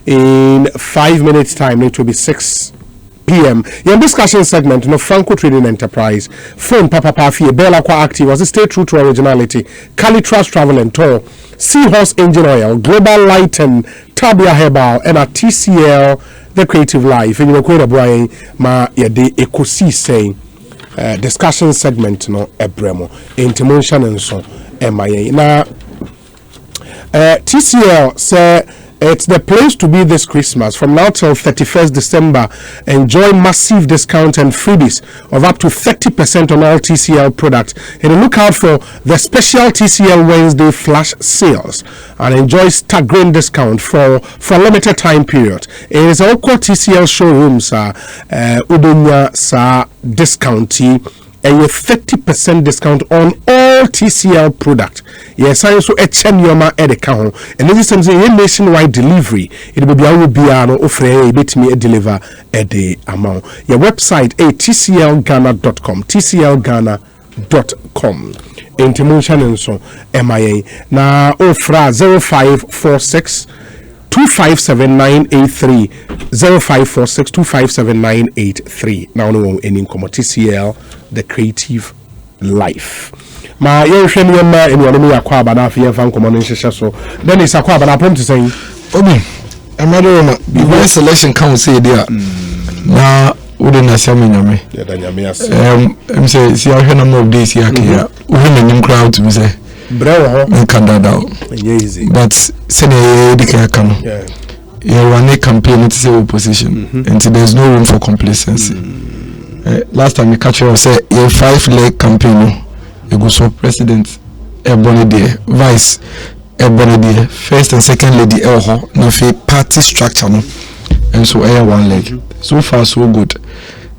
In 5 minutes' time, it will be 6 p.m. Your discussion segment, no Franco Trading Enterprise, Phone Papa Pafi, Bella Qua Active, was stay true to originality, Cali Trust Travel and Tour, Seahorse Engine Oil, Global Light and Tabia Herbal, and a TCL, The Creative Life. And you know, Brian, ma yade Ekosiisen discussion segment, no Ebremo, Intimation and so, MIA. Now, TCL say, it's the place to be this Christmas. From now till 31st December, enjoy massive discount and freebies of up to 30% on all TCL products. And look out for the special TCL Wednesday flash sales and enjoy staggering discount for a limited time period. It is all TCL showrooms, Udonya sa discounty. And with 30% discount on all TCL product. Yes, I also a Chenyoma Edeka. And this is a nationwide delivery. It will be our Biano offer a bit me a deliver a day amount. Your website a tclghana.com. tclghana.com. Intimation and so MIA. Now offer 0546 257983 0546 257983. Now no any TCL The Creative Life. Ma yenhwemi ma enwanu yakwaba na afia fan komo nhehye so. Then is akwaba na prompt saying obi amado the selection count say there. Na ode na siame nyame. Ya da nyame ase. Say see ahwe na more days here here. Uhu na nim crowd to me say Brewo ho Canada. Easy. But say the dikaka no. Yeah. You run a campaign to say opposition and there's no room for complacency. Last time you catch you say a 5-leg campaign you go so president Ebony there, vice Ebony there, first and second lady Elho, no party structure no, and so air 1 leg. So far so good.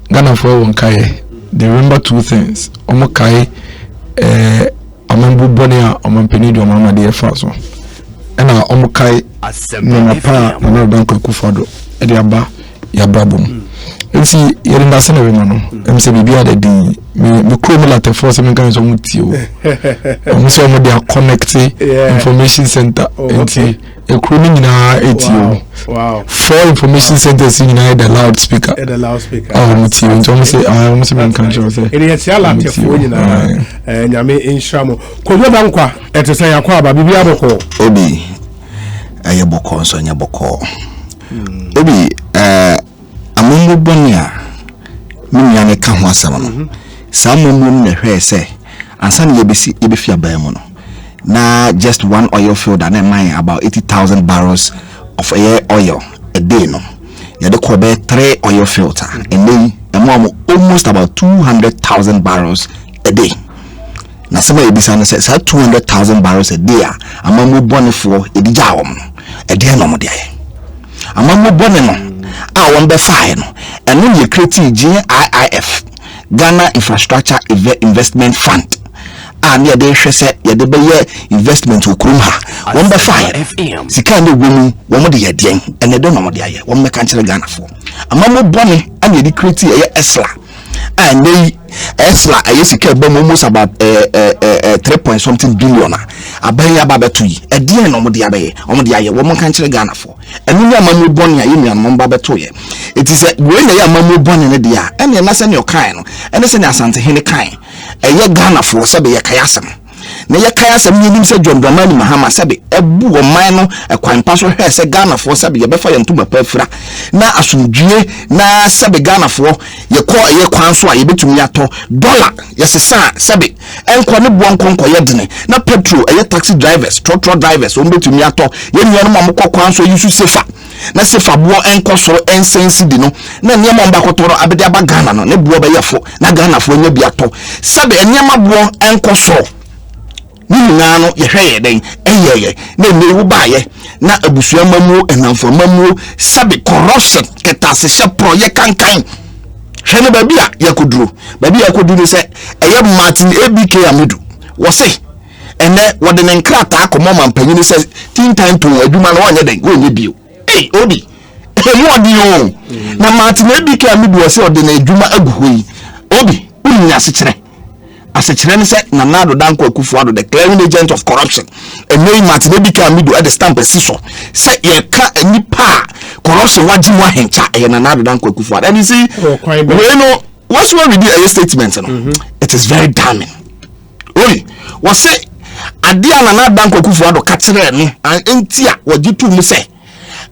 Ghana for one kai. They remember 2 things. Omo kai amambu bonia omampenido mama de faso. Ena omo kai na pa na banko kufado. Ede aba ya brabum. Nti yerinda sene we no mse bibia de din me chrome latte force me kan so muti o mo so mo dia connect information center nti e chrome nyina etio wow 4 information centers nyina the loudspeaker oh muti nti mo say mo se me kan so say ene ya latte fo nyina nyame inshamo ko yoda nkwa etese yakwa ba bibia boko obi aye boko so nya boko obi amungu bonia minya ne ka ho asam no samumum ne hwe se ansa ne yebefi aban mu no na just one oil field and mine about 80,000 barrels of oil a day no ya de ko be 3 oil filter and then almost about 200,000 barrels a day na sama yebisa no se 200,000 barrels a day amamu bonifo edija wom no e de no mo de aye amamu boni no a won be fine no eno ye create GIIF Ghana Infrastructure Investment Fund and ye de hwese ye de be investment okrum ha won be fine sika ne gbomu won de ye den ene de no mo de aye won me kan kire Ghana fo amamu boni and ye de create ye esla and they esla aye sika be almost about 3 point something billion abaya babetu yi e de no mo de aye won de aye won kan kire Ghana fo enu ya amamu boni aye nua no babetu ye it is when they amamu boni ne de a ene na se ne okan no ene se ne asante hene kan eye Ghana fo se be ye kayasem na ye kayasem nim se John Dramani Mahama se be ebu o man no ekwan pa so hwe se Ghana fo se be ye befa ye ntuma pa afira na asumdue na se be Ghana fo ye ko ye kwan so a ye betumi ato dollar ye sesa se be enko ne bo nkonko ye dene na petrol eye taxi drivers truck drivers o betumi ato ye nua no mamko kwan so yusu sefa na sefa bo enko so ensensi di no na niam mba kotoro abede aba Ghana no ne bo be yefo na Ghana fo nya bi ato se be niam bo enko so nina no ye hwe ye den eyeye na newu baaye na abusua mamu enamfo mamu sabe corruption ketase hye proye kankan hwe ne babia yakoduro se eye Martin ABK Amidu wo se ene wode ne nkrata akomo mampanyini se tin time to aduma no onye den onye bio obi emu odi o na Martin ABK Amidu wo se ode ne aduma aguhoi obi unya se kire as a children said Nanado Danko Akufo-Addo the clearing agent of corruption and name Martin Ebika Amido at the stamp siso say ye ka nipa corruption waji wa hencha e Nanado Danko Akufo-Addo and you see we know what's what we did a statement it is very damning oi was say adia Nanado Danko Akufo-Addo ka kire no entia wajitu mu say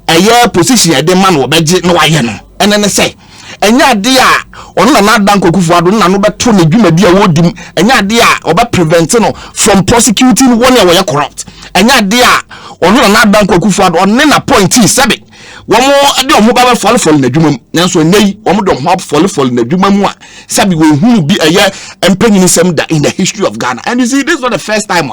eye position e de man wo beje no waye no ene say enya ade a ono na Danko Akufo-Addo na no beto ne dwumadi a wodim enya ade a oba prevent no from prosecuting one we corrupt enya ade a ono na Danko Akufo-Addo onne na point 7 womo ade omo ba fall na dwumam nanso nei omo do ho fall na dwumam a sabi we hu bi eye empanyini sem da in the history of Ghana. And you see, this is not the first time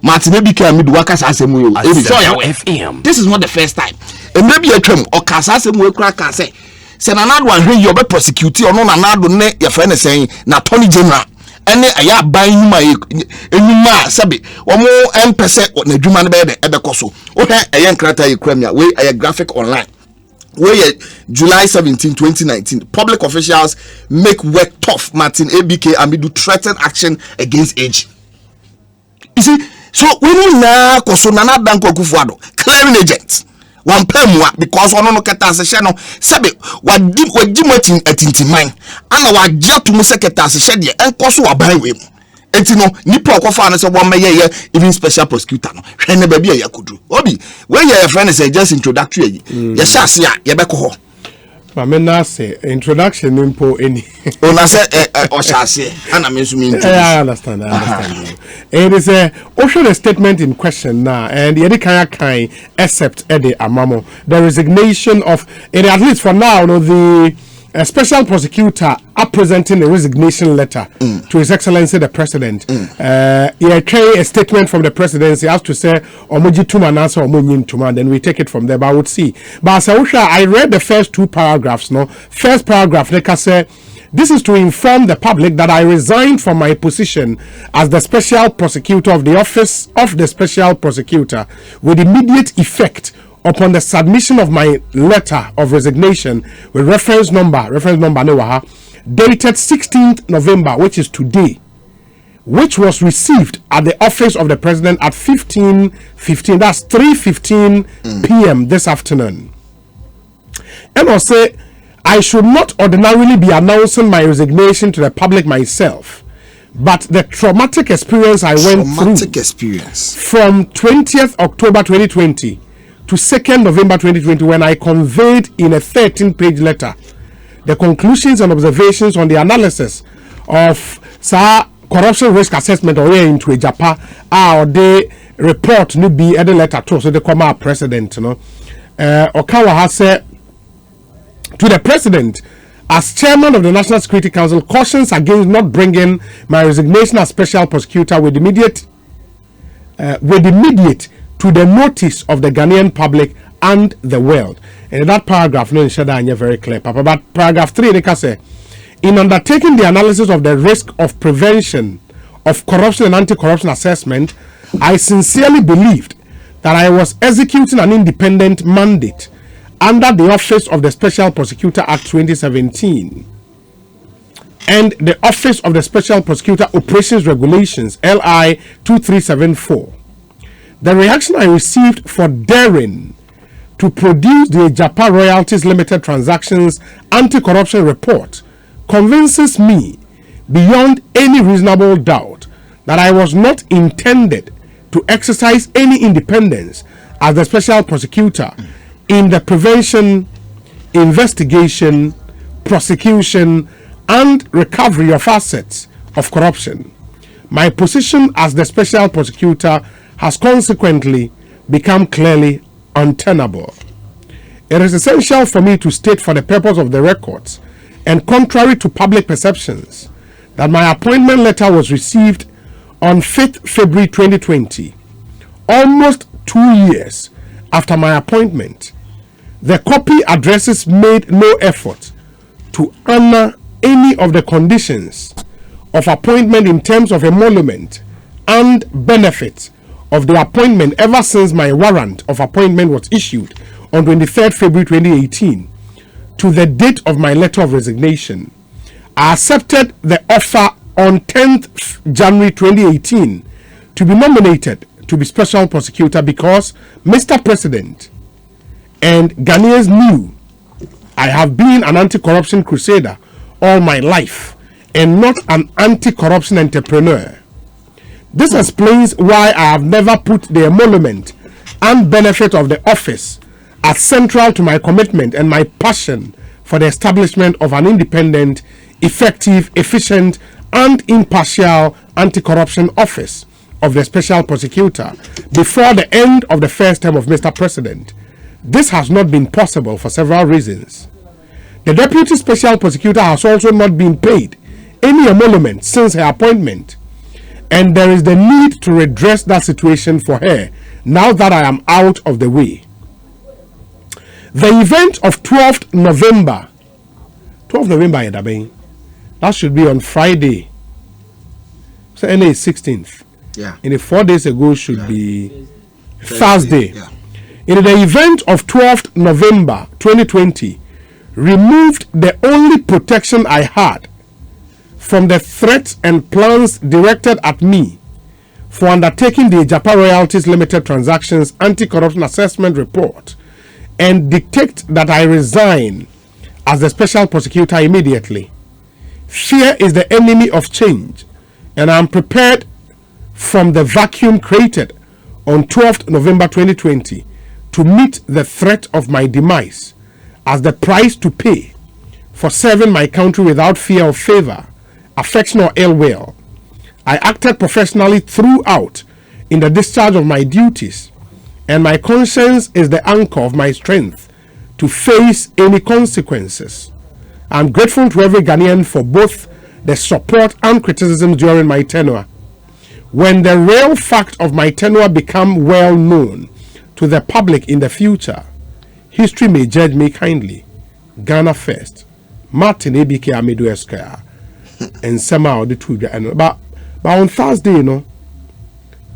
Martin Ebika Amido wakasa asemu yo FM. This is not the first time and maybe a twem o kasa asemu we kra ka say se Nanado ahwe yo be prosecute ono Nanado ne ye friend saying na attorney general ene aya ban huma enyuma sabi omo empese na dwuma ne be koso o he eye nkrata ye kramia we eye graphic online where July 17, 2019, public officials make work tough. Martin Ebika Amido threaten action against AG. You see, so we know now because Nanado Danko Akufo-Addo clearing agents. One pemwa because one no keta se no sebe wadi matin atintiman ana wagya to mu seketa se de enkoso waban we mu enti no nipa okofa na se wo meye even special prosecutor no hwe ne ba bia yakodu obi we ye friend say just introductory ye shase a ye beko ho Mama na say introduction impo any ona say o shase ana me sumi introduce I understand it is a official statement in question now and the kan except the amamo the resignation of at least for now no the special prosecutor are presenting a resignation letter to His Excellency the President. A statement from the presidency has to say omoji tuma nasa omonyin tuma, then we take it from there. But I would see. But I read the first two paragraphs. No, first paragraph they say this is to inform the public that I resigned from my position as the special prosecutor of the office of the special prosecutor with immediate effect upon the submission of my letter of resignation with reference number dated 16th November, which is today, which was received at the office of the president at 15:15. That's 3:15 p.m. this afternoon. And I'll say I should not ordinarily be announcing my resignation to the public myself, but the traumatic experience I went through from 20th October 2020 to 2nd November 2020, when I conveyed in a 13-page letter the conclusions and observations on the analysis of corruption risk assessment or into a Japan or the report no be a letter to so the comma president Okawa has said to the president, as chairman of the National Security Council, cautions against not bringing my resignation as special prosecutor with immediate to the notice of the Ghanaian public and the world. And in that paragraph, no Shadanya very clear, Papa. But paragraph 3, they can say, in undertaking the analysis of the risk of prevention of corruption and anti-corruption assessment, I sincerely believed that I was executing an independent mandate under the Office of the Special Prosecutor Act 2017 and the Office of the Special Prosecutor Operations Regulations LI 2374. The reaction I received for daring to produce the Japan Royalties Limited Transactions Anti-Corruption Report convinces me beyond any reasonable doubt that I was not intended to exercise any independence as the special prosecutor in the prevention, investigation, prosecution, and recovery of assets of corruption. My position as the special prosecutor has consequently become clearly untenable. It is essential for me to state for the purpose of the records and contrary to public perceptions that my appointment letter was received on 5th February 2020, almost 2 years after my appointment. The copy addresses made no effort to honor any of the conditions of appointment in terms of emolument and benefits of the appointment ever since my warrant of appointment was issued on 23rd February 2018 to the date of my letter of resignation. I accepted the offer on 10th January 2018 to be nominated to be special prosecutor because Mr. President and Ghanaians knew I have been an anti-corruption crusader all my life and not an anti-corruption entrepreneur. This explains why I have never put the emolument and benefit of the office as central to my commitment and my passion for the establishment of an independent, effective, efficient, and impartial anti-corruption office of the special prosecutor before the end of the first term of Mr. President. This has not been possible for several reasons. The deputy special prosecutor has also not been paid any emolument since her appointment, and there is the need to redress that situation for her now that I am out of the way. The event of 12th November, that should be on Friday. So, and it's 16th. Yeah. And 4 days ago should be Thursday. Yeah. In the event of 12th November 2020, removed the only protection I had from the threats and plans directed at me for undertaking the Ejapa Royalties Limited Transactions Anti-Corruption Assessment Report and dictate that I resign as the special prosecutor immediately. Fear is the enemy of change, and I am prepared from the vacuum created on 12th November 2020 to meet the threat of my demise as the price to pay for serving my country without fear of favor, affection, or ill will. I acted professionally throughout in the discharge of my duties, and my conscience is the anchor of my strength to face any consequences. I'm grateful to every Ghanaian for both the support and criticism during my tenure. When the real fact of my tenure become well known to the public in the future, history may judge me kindly. Ghana first. Martin ABK Amedu Esquire. And somehow the two. But on Thursday, you know,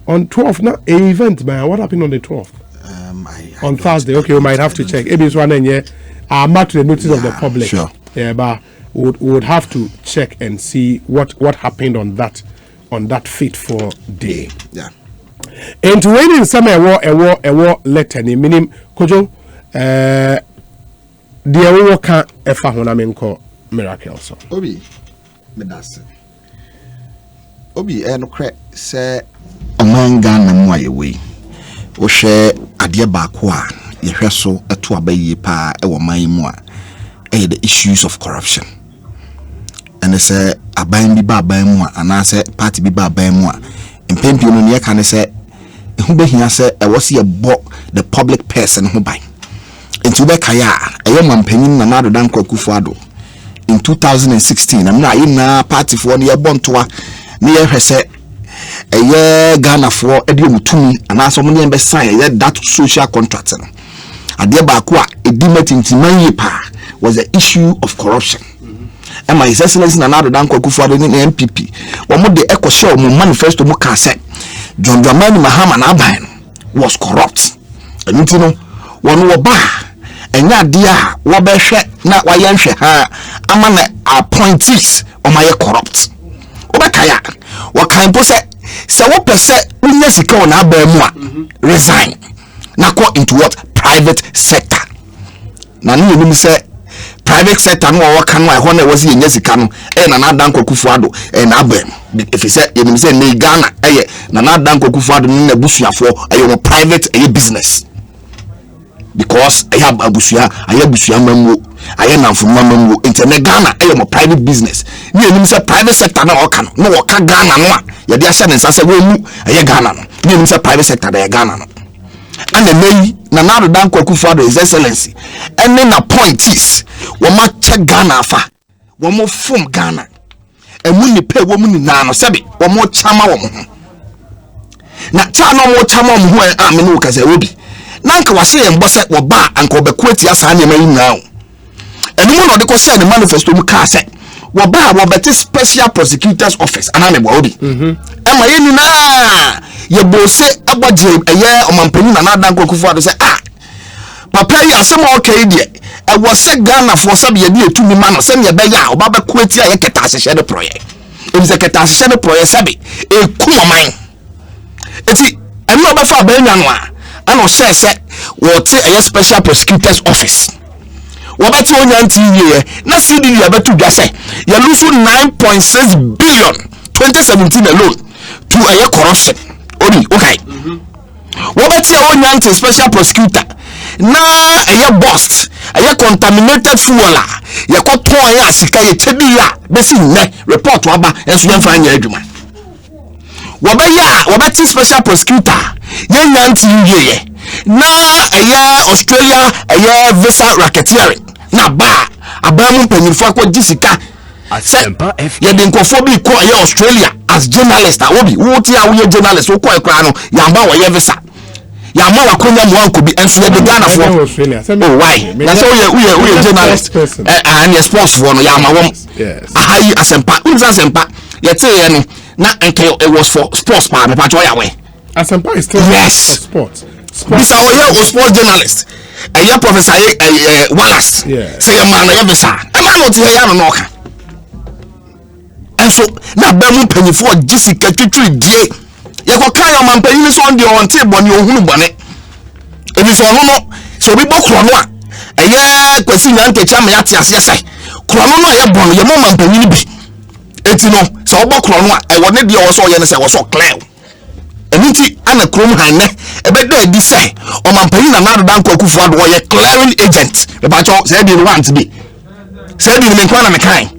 on 12th, not an event, man. What happened on the 12th? On Thursday, okay, we might have to check. Maybe it's one and yeah, not to the notice of the public. Sure. Yeah, but we would have to check and see what happened on that fateful day. Yeah. And to wait in some a war letter ni minim kojo the we can efa hona menko miracle so. Obi medase. Obi no kre se omanga na mu ayewe. Wo hwe ade baako a ye hwe so eto abayi pa e wo man mu a the issues of corruption. And say aban bi ba aban mu a ana say party bi ba aban mu a impempi no ne ka ne say who be here say I was here bought the public person who buy into the kaya a young penny na nado dan kwakufuado in 2016 I'm not in na party for near bontoa near her say a year Ghana for edium to me and as someone be sign that social contract a dear bakwa a dimmet into my pa was the issue of corruption. And my excellency na nado dan kwakufuado ni MPP one more the echo show mo manifesto mo ka say John Dramani Mahama Naban was corrupt. And you know, one were bar and ya dear, wabeshe na wayanshe ha amana appointees on my corrupt. Obakaya, what kind pose say what per se unyasika on abemwa resign. Na go into what private sector. Na ni say private sector no waka no ehona was ye nyasika no e na na dan kwakufuado e na abem if you say you say ne Ghana eh na na dan kwakufuado na busuafo eh private business because I have abusua mamu I namfo mamu internet Ghana eh private business ni enim say private sector na waka no waka Ghana no a ye de ahye ne nsase we mu eh Ghana no ni enim say private sector da Ghana no and the may na nado dan kwakufuado his excellency and then appointees woma check Ghana afa womo from Ghana emu ni pay womu ni na no sebe womo chama womo na cha no mo chama womo ho amene wo kase obi na nka wase ye mbose wo ba anka obekwati asa na mayi na enu mo no de ko say the manifesto mu ka say wo ba wo beti special prosecutors office ana me bo obi ema ye ni na ye bo se agbaje eye omampani na na dan kwakufuado say papa ya asem okay die e was Ghana for sabe ye de etumi ma no se ne be ya obaba kwati a ye keta ahye de project if the keta shede proye sabi e kuma man eti eno obefa ba nya no a ana o se what a special prosecutor's office wobati onya nti ye na CDD ya betu dwa se ya lose 9.6 billion 2017 alone to a corruption odi okay wobati onya nti special prosecutor na a boss a contaminated fuel ya koton ya sika ye chedi ya besi ne report waba enso yemfa anya adwuma wobati special prosecutor ye nya nti ye na Australia visa racketeering na ba abamu panyinfo akọ gisika asempa ye de nkofo bi ko Australia as journalist obi wo ti a wo journalist wo ko ekra no yamba wo ye visa yamba wa konya mo anko bi enso ye de Ghana for oh why na so we journalist and your sports for no yamba wo ahayi asempa unza asempa ye te ye no na enke it was for sports pa me pa cho ya we asempa is still yes for sports. Bisa oye sports journalist aya professor Wallace say a man ya bisa e man no tie ya no ka enso na ba mu panyifo gisika twitwi die ye ko kan yo man panyin so on de on table ne ohunu bone e bi so no so bi bokro no a eye kwasi nyanke cha me yate ase sai kro no ye bon ye mo man panyin bi eti no so obokro no a e wone de o so ye ne se wo so clear emiti ana krom hanne ebedo edi say o mampayi na nado dan kwakufu ado wo ye clearing agent e ba cho say dey want be say dey me kwa na me kan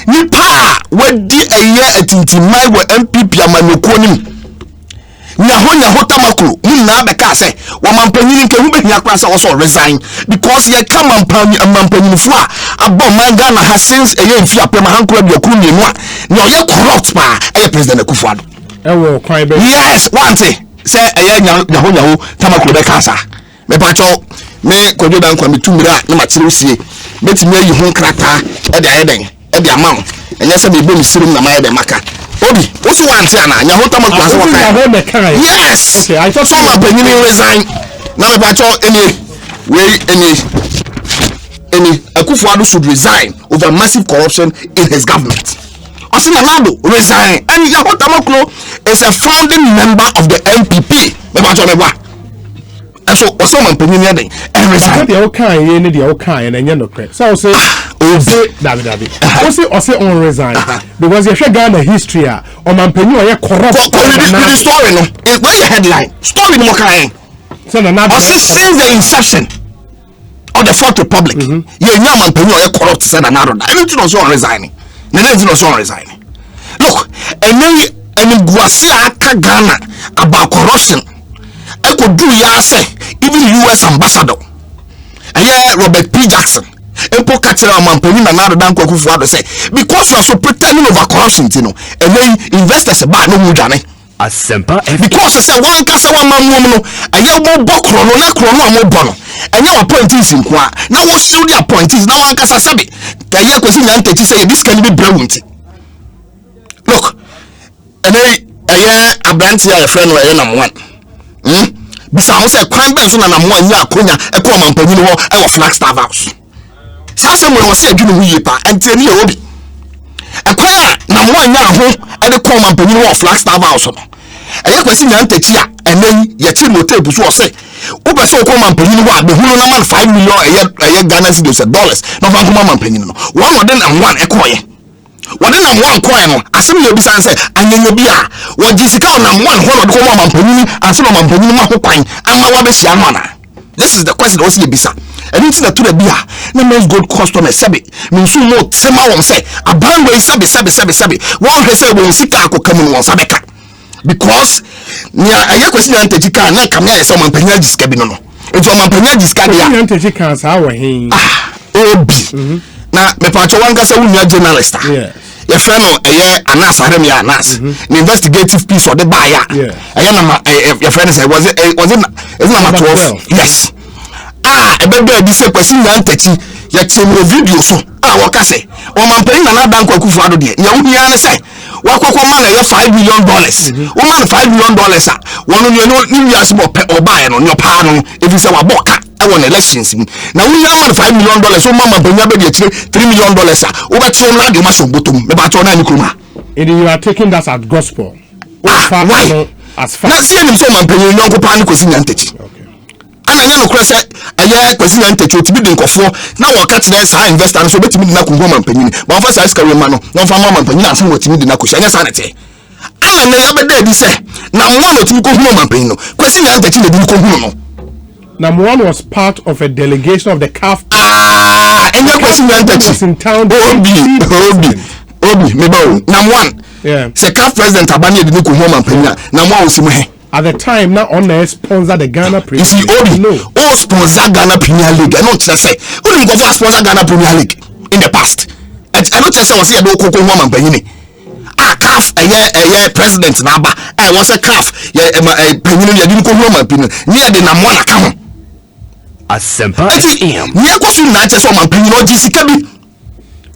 ni pa wadi eye atintimai wo MPP amanokuo nim nya ho tamakro mun na beka say wo mampanyi nke hu behia kwa say wo so resign because ye ka mampanyi fu a abo manga na ha since eye mfi apem hankura bi akuru mienu a na ye corrupt pa eye president akufu ado yes wanti say eye nyaho tamakro be kasa me pacho me kojo dan kwa mitumira na matire sie betimi ayi ho krata e de ayeden e de amam enye se be bom sirim na maye de maka obi osu wanti ana nyaho tamakro aso waka yes okay I thought some opinion resign na me pacho any Akufo-Addo should resign over massive corruption in his government. Osinamado resign, and Yaho Tamaklo is a founding member of the MPP. And so Osama Penny and resign. The okay, the okay, and then no so say David. Say on resign because you should Ghana history or man penny or corrupt. The story no is where your headline story no kind. Since the inception of the Fourth Republic, you man penny or corrupt said another. Everything was on resigning. Resigning. Look, and then Guasia Ghana about corruption. I could do ya say, even US ambassador. And Robert P. Jackson. And Pocatera Mampeni and another Dan Kwaku say, because you are so pretending over corruption, and then investors about no mujane. Because I said one cassa one man woman, and you more bokro, no chrono, more bono. And your appointees in qua. Now what's the appointees? Now one cassa sabi. Kaya question yanke say this can be brilliant. Look, and then a branch here a friend where number one. Bisa ho say kwan ben so na number one ya akonya e ko mampanyini ho e wo Flagstaff House. Sasa mo wo say adwunu huye pa anteni e obi. E kwa number one ya ho e de ko mampanyini ho Flagstaff House no. Eye kwasi nyantachi a enen ye chi motel bu so wo say wo be so ko mampanyini ho a be hunu na man 5 million eye Ghana cedis dollars no fa ko mampanyini no. One of them and one e ko ye. What in one coin? I see you beside say, and you be what Jessica on one whole of the Mampany and some Mampany Mahoquine and Mawabesia Mana. This is the question also bisa. And it's not to the beer. No most good customer sabi. Means so more Sema won't say a brand way sabi. One can say when Sika could come in one sabeka. Because near a question Antajika and I come here some Mampany Scabino. It's on Mampany Scabia Antajikas our he. Na me pacho wanka se wunya journalist your friend Anas Aremia Anas the investigative piece or the buyer your friend say was it number 12 yes ebebe bi se kwasi nyantachi ya chemo video so waka say o man pay na Dan Akufo-Addo de ya wunya ne say wakokọ man ya $5 million o man $5 million wonu ni wiase bo buy no nyo pa no if you say wa boka won elections na we man $5 million so mama benya be de $3 million o be tro na de ma so botom me ba to na ni kruma And you are taking that as gospel. Why? As far. Now see him so man penny no go pan Ekosiisen antechi. Okay. Ana nya no kura say eye Ekosiisen antechi otibi de nkofo na wo ka tena sa investor no so betimi de na ko man penny. Ba fa sa iska we ma no, no fa man penny na san otimi de na ko hia nya sa na te. Ana na ya bede di say na mo no otimi ko hu man penny no. Ekosiisen antechi na di ko hu no. Number one was part of a delegation of the CAF. And your question was in town. Obi, me bow. Number one. Yeah. The CAF president Abani didn't come home and pay. Number one, at the time, now on the sponsor the Ghana Premier League. You see, Obi, all sponsor Ghana Premier League. I don't just say, only go for sponsor Ghana Premier League in the past. I don't just say, I was here, don't come home and pay. CAF, a year president Naba. I was a CAF. Yeah, Premier didn't come home and pay. Near the number one account. Asempa FM.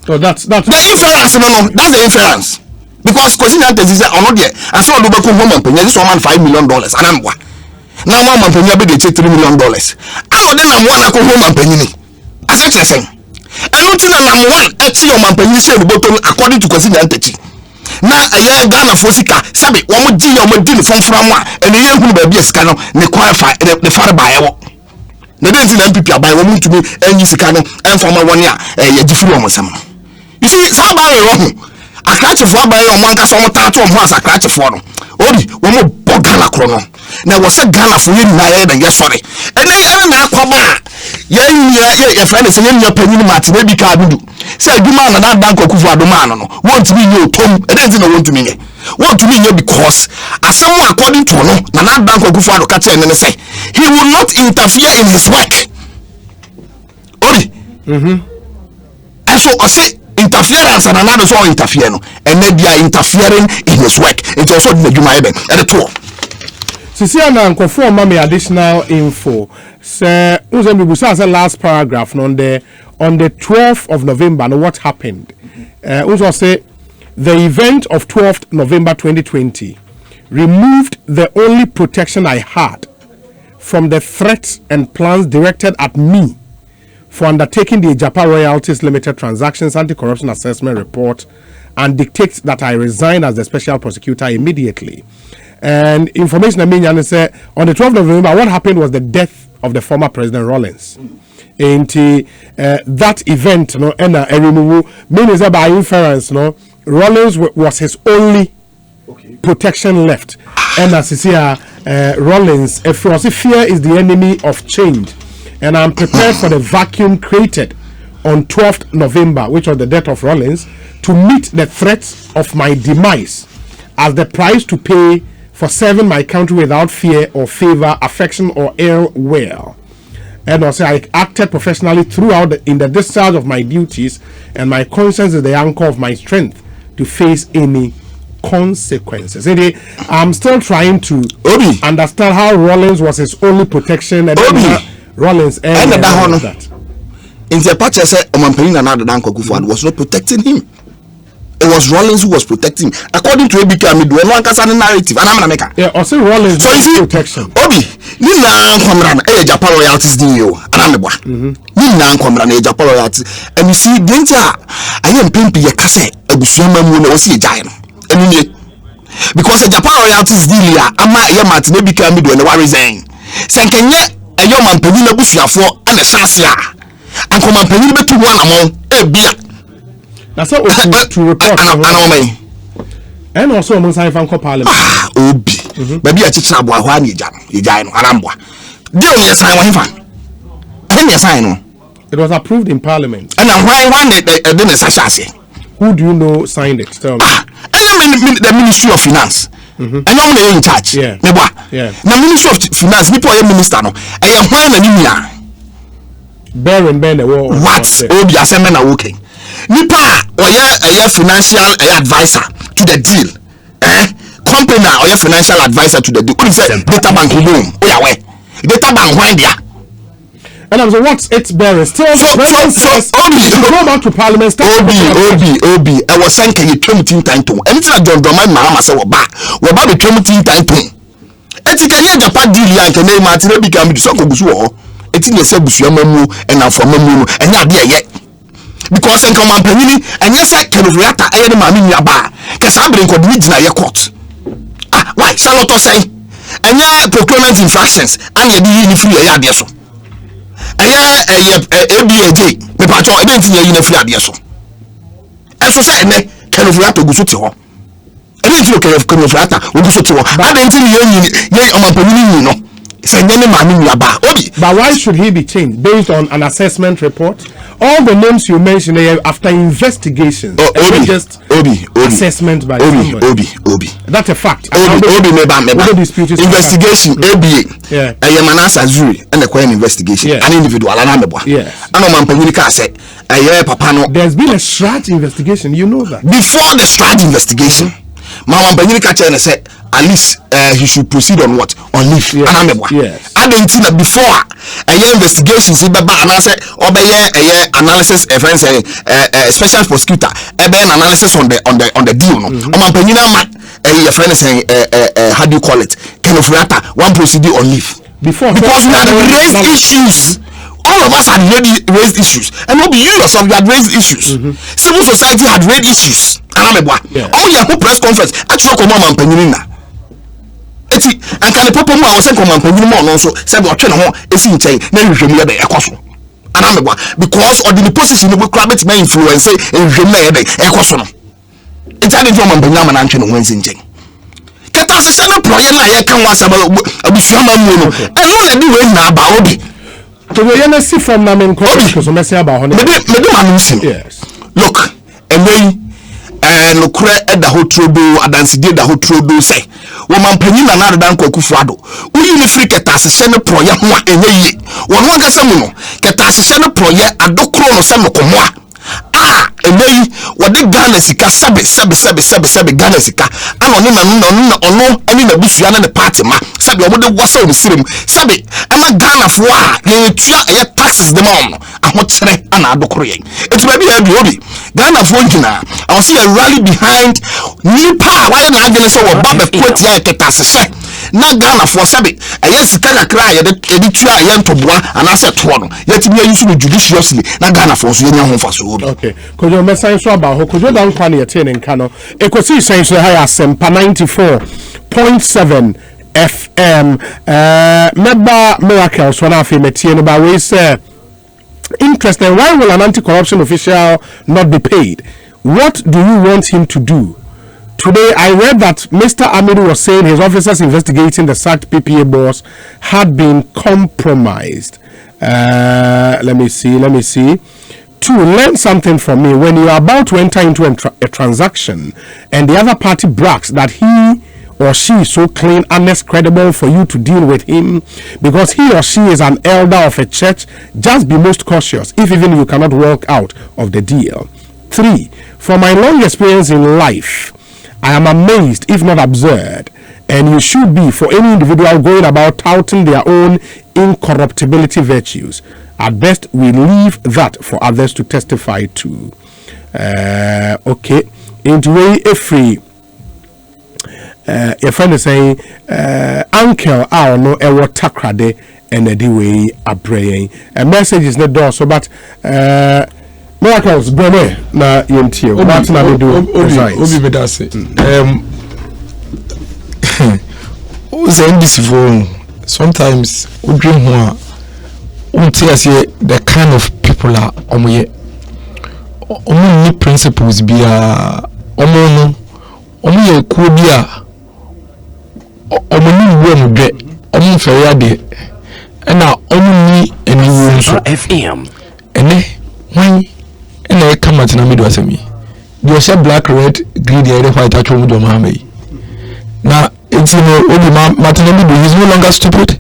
So that's the inference. No, that's the inference. Because Ekosiisen antechi are not there. And so Luba come home and pay this woman $5 million. And I'm one. Now one penny be $3 million. I then I'm one come home and pay me. As I saying. And not in I'm one actually man penny say the bottom according to Ekosiisen antechi. Now a year Ghana Fosika, Sabi, one more G or deal from one and the year who be a scanner, they qualify the father by na dey tin MPP abai wo mutumi enyi sika no enfama woni a ye gifiri omo sam. You see sa ba we wo akrachefo abai omo ankasa omo tato omo as akrachefo no obi wo mo bogala kro no na wo se Ghana fo ye na ye na ye sori ene na akwaba ye friend say ye panyin mate na bi ka dudu say aduma na na dan kwakufu aduma no won tumi ye otom ene tin na won tumi ye what to me because as someone according to no na bank of Kufuor catch and say he will not interfere in his work. And so I say interference and another so interfere no and then they are interfering in his work. It's also the Juma even at the tour. Sisi na nkofo mama additional info. Say uzembi say last paragraph on the 12th of November no what happened. Uzo say the event of 12th November 2020 removed the only protection I had from the threats and plans directed at me for undertaking the Ejapa Royalties Limited Transactions Anti-Corruption Assessment Report and dictates that I resign as the Special Prosecutor immediately. And information I mean, say on the 12th of November, what happened was the death of the former President Rawlings. That event, no, means by inference, no, Rawlings was his only protection left. And as you see, Rawlings, fear is the enemy of change. And I'm prepared for the vacuum created on 12th November, which was the death of Rawlings, to meet the threats of my demise as the price to pay for serving my country without fear or favor, affection or ill will. And also, I acted professionally throughout in the discharge of my duties, and my conscience is the anchor of my strength to face any consequences. I'm still trying to understand how Rawlings was his only protection, and Rawlings and that. In the patch, I said, was not protecting him. It was Rawlings who was protecting him. According to ABK, I mean, do one narrative, and I'm maker. Yeah, also Rawlings. So you see, protection. Obi, you now come around, Ejapa royalties, you, and I'm a you now come around, Ejapa royalties, and you see, danger. I am paying a cassette, a Bushama moon, or see a giant. Because Ejapa royalties, dealer, I'm a yamat, maybe can be doing a resign. Sankanya, a young man, Penina Bushia for, and a Sasia, and come on, Penina to one among a beer. That's what to report. And also among Saifanko Parliament. Obi. Baby, I teach Abwa Yajano, Arambwa. Dear me, sign one fan. I didn't sign. It was approved in Parliament. And why didn't Sasha? Who do you know signed it? Tell me. The Ministry of Finance. And I'm in charge. Yeah. The Ministry of Finance, people are minister. I am when anemia. Bear and bear the war. What? Obi, assembly are working. Nipa or a financial advisor to the deal. Company or a financial advisor to the deal. What is it? Data bank boom. Data bank when there. And I'm saying, what's its bearing? Still, Obi, go back to Parliament. Obi. I was saying, can you 20 time to? And it's not John Doman, Mama, so we're back 20 time to. And you can hear the part deal and can name Martin become the Soko Busuo. It's in the Sebusiamu and now for Mamu and not there yet. Because in command penny and yes I can react I am mammy yaba Casabre could meet na court. Ah, why? Saloto say, and yeah, procurement infractions, and you free a yard so. And yeah, ABAJ, the patron, I didn't see a free idea so. And so say, can of rat to go to her. I didn't look at Conofrata, we go to her. I didn't you know. But why should he be changed? Based on an assessment report? All the names you mentioned here after investigations, just assessment by Obi. That's a fact. Investigation, ABA, I am an answer jury and a crime investigation, an individual, and I'm a boy. Yes. I know my Panica said, there's been a strat investigation, you know that. Before the strat investigation, Mama Panica said, at least he should proceed on what? On leave. Yes. I don't think that before a year investigations, and I said, or by a analysis, special prosecutor, analysis on the deal. Mama Panica, a friend is saying, how do you call it? Kind of one procedure on leave. Before, because we had raised issues. All of us had raised issues, and not you yourself, you had raised issues. Civil society had raised issues. And you have press conference. Actually, come on, Penina. And can the people who was saying, come on, Penina also said, what kind of is in chain, then you should be the Ecoson. And because of the position of Crabbit may influence and Jemay the Ecoson. It's added from Penama and Anton Wednesday. Catas a project like I can was about a Bishama Mono, and all I do is now about it. So we see from Namen because we say about yes. Look, and then look at the whole trouble, dance did the whole trouble say. Woman Penina another than Kokufado. We free Catasana project one in a year. One Gasamuno, Catasana project a docrono Samocomoa. Ah, and then what the Ganesica, Sabi Ganesica, and no, any the Busiana the party, Sabi, what the was on the stream, Sabi, and a gun of war, you taxes the mom, and what's and I do create. It's maybe a beauty. Ghana of Wongina, I will see a rally behind new power. Why not going to say what Baba put here at Catasasa? Not Ghana for Sabi, I yes, can I cry at the editor, young to one, and I said, yet we are using judiciously, not Ghana for Sunia home for so. Okay, could you message about who could you down Kwani attaining Kano? Ekosiisen so high Sempa 94.7 FM. Member miracles when I feel Metian about we say interesting. Why will an anti-corruption official not be paid? What do you want him to do? Today I read that Mr. Amidu was saying his officers investigating the sacked PPA boss had been compromised. Let me see. To learn something from me, when you are about to enter into a transaction and the other party brags that he or she is so clean, honest, credible for you to deal with him because he or she is an elder of a church, just be most cautious if even you cannot walk out of the deal. 3, from my long experience in life, I am amazed, if not absurd, and you should be for any individual going about touting their own incorruptibility virtues. At best, we leave that for others to testify to. Okay. Into way free. Your friend is saying, Uncle, I no ever takrade and a way a praying. A message is not door, so but miracles, brother, na yentio. What na we do? Obi bedase. This phone. Sometimes we dream one. The kind of people are omu principles be omu ye ku bia omu ni wo de omu feya de na omu ni eni wo so FM ene wan ene kama tina mi do asemi do say black red green the white atwo do ma mai na etino obi ma tina mi do is no longer stupid.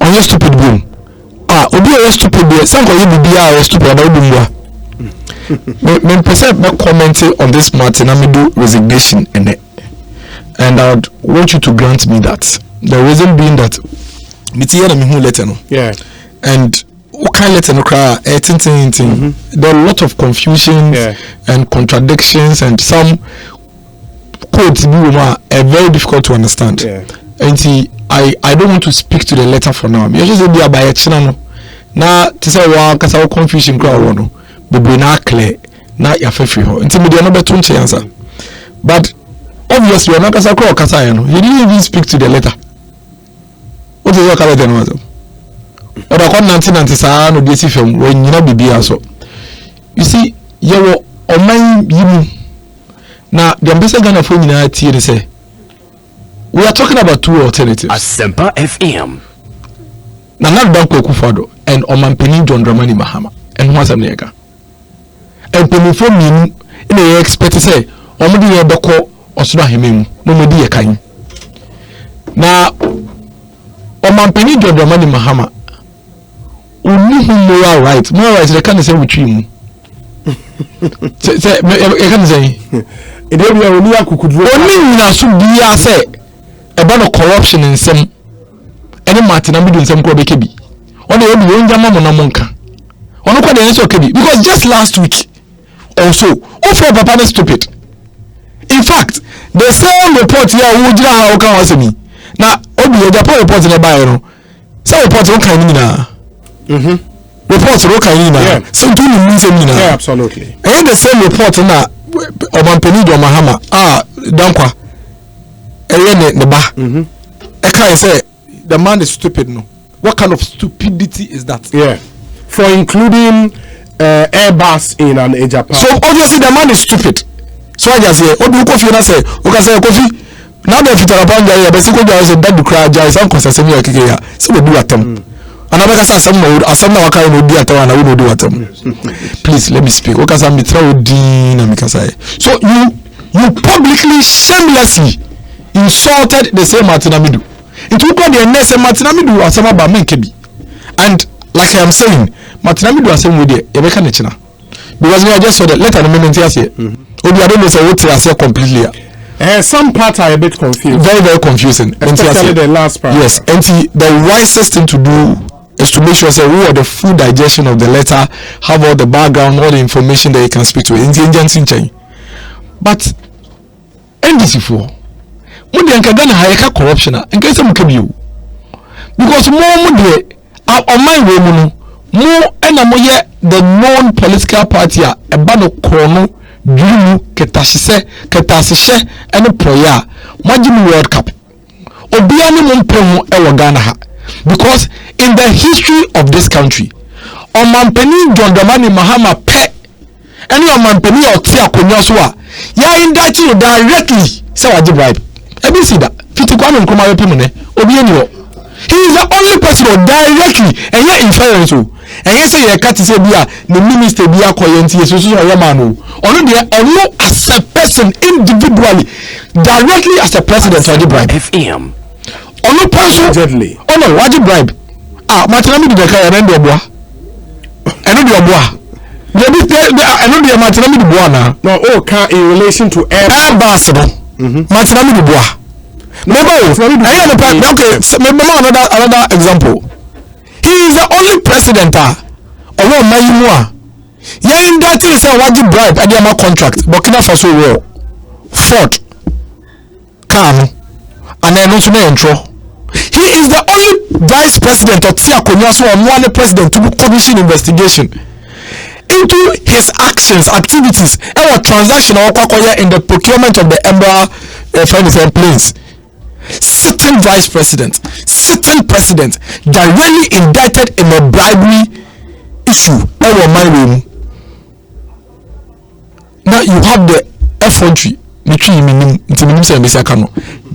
On your stupid boom. Obi are stupid boy. Some of you be are stupid. Me person not commenting on this Martin Amidu resignation and I would want you to grant me that. The reason being that me who letter no. Yeah. And what kind letter no cry? There are a lot of confusions and contradictions and some codes are very difficult to understand. Yeah. And see, I don't want to speak to the letter for now. You just say by a channel. Now, to say, well, because our confusion crowd, but we not clear. na ya fefi ho nti media no beto nche answer but obviously ona kasa ko kasa ya no you didn't even speak to the letter what is your letter no matter oda kon 1990 saa no de si fam wo nyina bibia so you see yewo oman yimu na the ambassador Ghana for nyina tie say we are talking about two alternatives. Asempa FM. Na Danko Akufo-Addo and Omampeni John Dramani Mahama. And who has a nigga? And Penifo mean in the expect to say, Omadi Yabako or Sudahimim, no Modi Kain. Now, Omampeni John Dramani Mahama, only whom we are right, more right, they can't say with him. I can't say. It will be only a could only Nasudia say. About corruption in some any Martin and in some Kobekebi. Only one Jama Monamonka. On the answer because just last week also, offer Papa stupid. In fact, the same report here would how can answer me. Now, Obi, the report in the bio. Some reports don't kind reports don't kind so do means yeah, absolutely. And the same report now of Penido Mahama. Dankwa. I can't say the man is stupid. No, what kind of stupidity is that? Yeah, for including Airbus in an Japan. So obviously the man is stupid. So I just say, what do you coffee? I say, okay, say coffee. Now that you tell about the basic guys that do cry, guys, I'm concerned. So we do at them. And I make some mode. I some now I can't do at them. And I will do at them. Please let me speak. Okay, I'm betrayed. So you publicly, shamelessly insulted the same Martin Amidu. It took on the next Martin Amidu or some about Menkebi. And like I am saying, Martin Amidu is saying with the Ebeka Nechina. Because I just saw the letter in the moment here. Obi I don't know what I say completely. Some parts are a bit confused. Very, very confusing. Especially the last part. Yes. And the wisest thing to do is to make sure say who are the full digestion of the letter, have all the background, all the information that you can speak to. But NDC4 Mudi Ghana hayeka corruption in case of Mukabio. Because more Mudi on my way, more and the known political party a bano chrono, Jumu, Ketashe, and a Proya, Majim World Cup. Obiani Mumpemu Ewa Ghana. Because in the history of this country, Omampeni John Dramani Mahama Pe, and Omampeni or Tia Kunyaswa, ya indict you directly, so I did bribe. Let me see that. He is the only person who directly and yet inference. And yes, I can't say the minister be a coyenti, so Romano. Only as a person individually, directly as a president of the bribe. FM. Only person. Oh no, what you bribe? Matinami de Kaya and the bois. And the bois. I know the Matinami de Bois. No, in relation to Airbus. Martinami Dubois. Okay, another example. He is the only president of Mayimua. Yeah, in that is a wajib bribe and the contract. Burkina Faso war. Fort. Kano. And then also intro. He is the only vice president of Tia Konyaso and one president to commission investigation into his activities, and transaction or in the procurement of the Embraer planes. Certain vice president, certain president directly indicted in a bribery issue. Now you have the effrontery,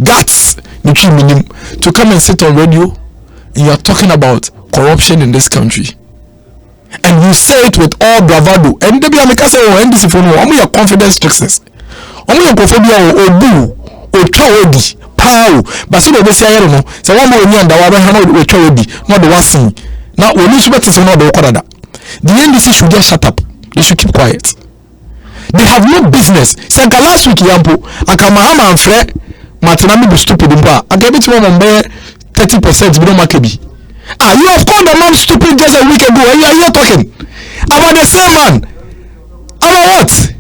guts, to come and sit on radio and you are talking about corruption in this country. And you say it with all bravado. And the Biamika say, oh, NDC for no, I'm your confidence fixes. I'm your cophobia or do or trowedy, pow. But so they say, I don't know. So one more year and the other hand with trowedy, not the last thing. Now, when you better say no, the NDC should just shut up. They should keep quiet. They have no business. Say, last week, Yampo, Akamahama and Fred, Martinami be stupid in bar. I gave it to one and 30% below Makebi. You have called the man stupid just a week ago and you are talking about the same man. About what?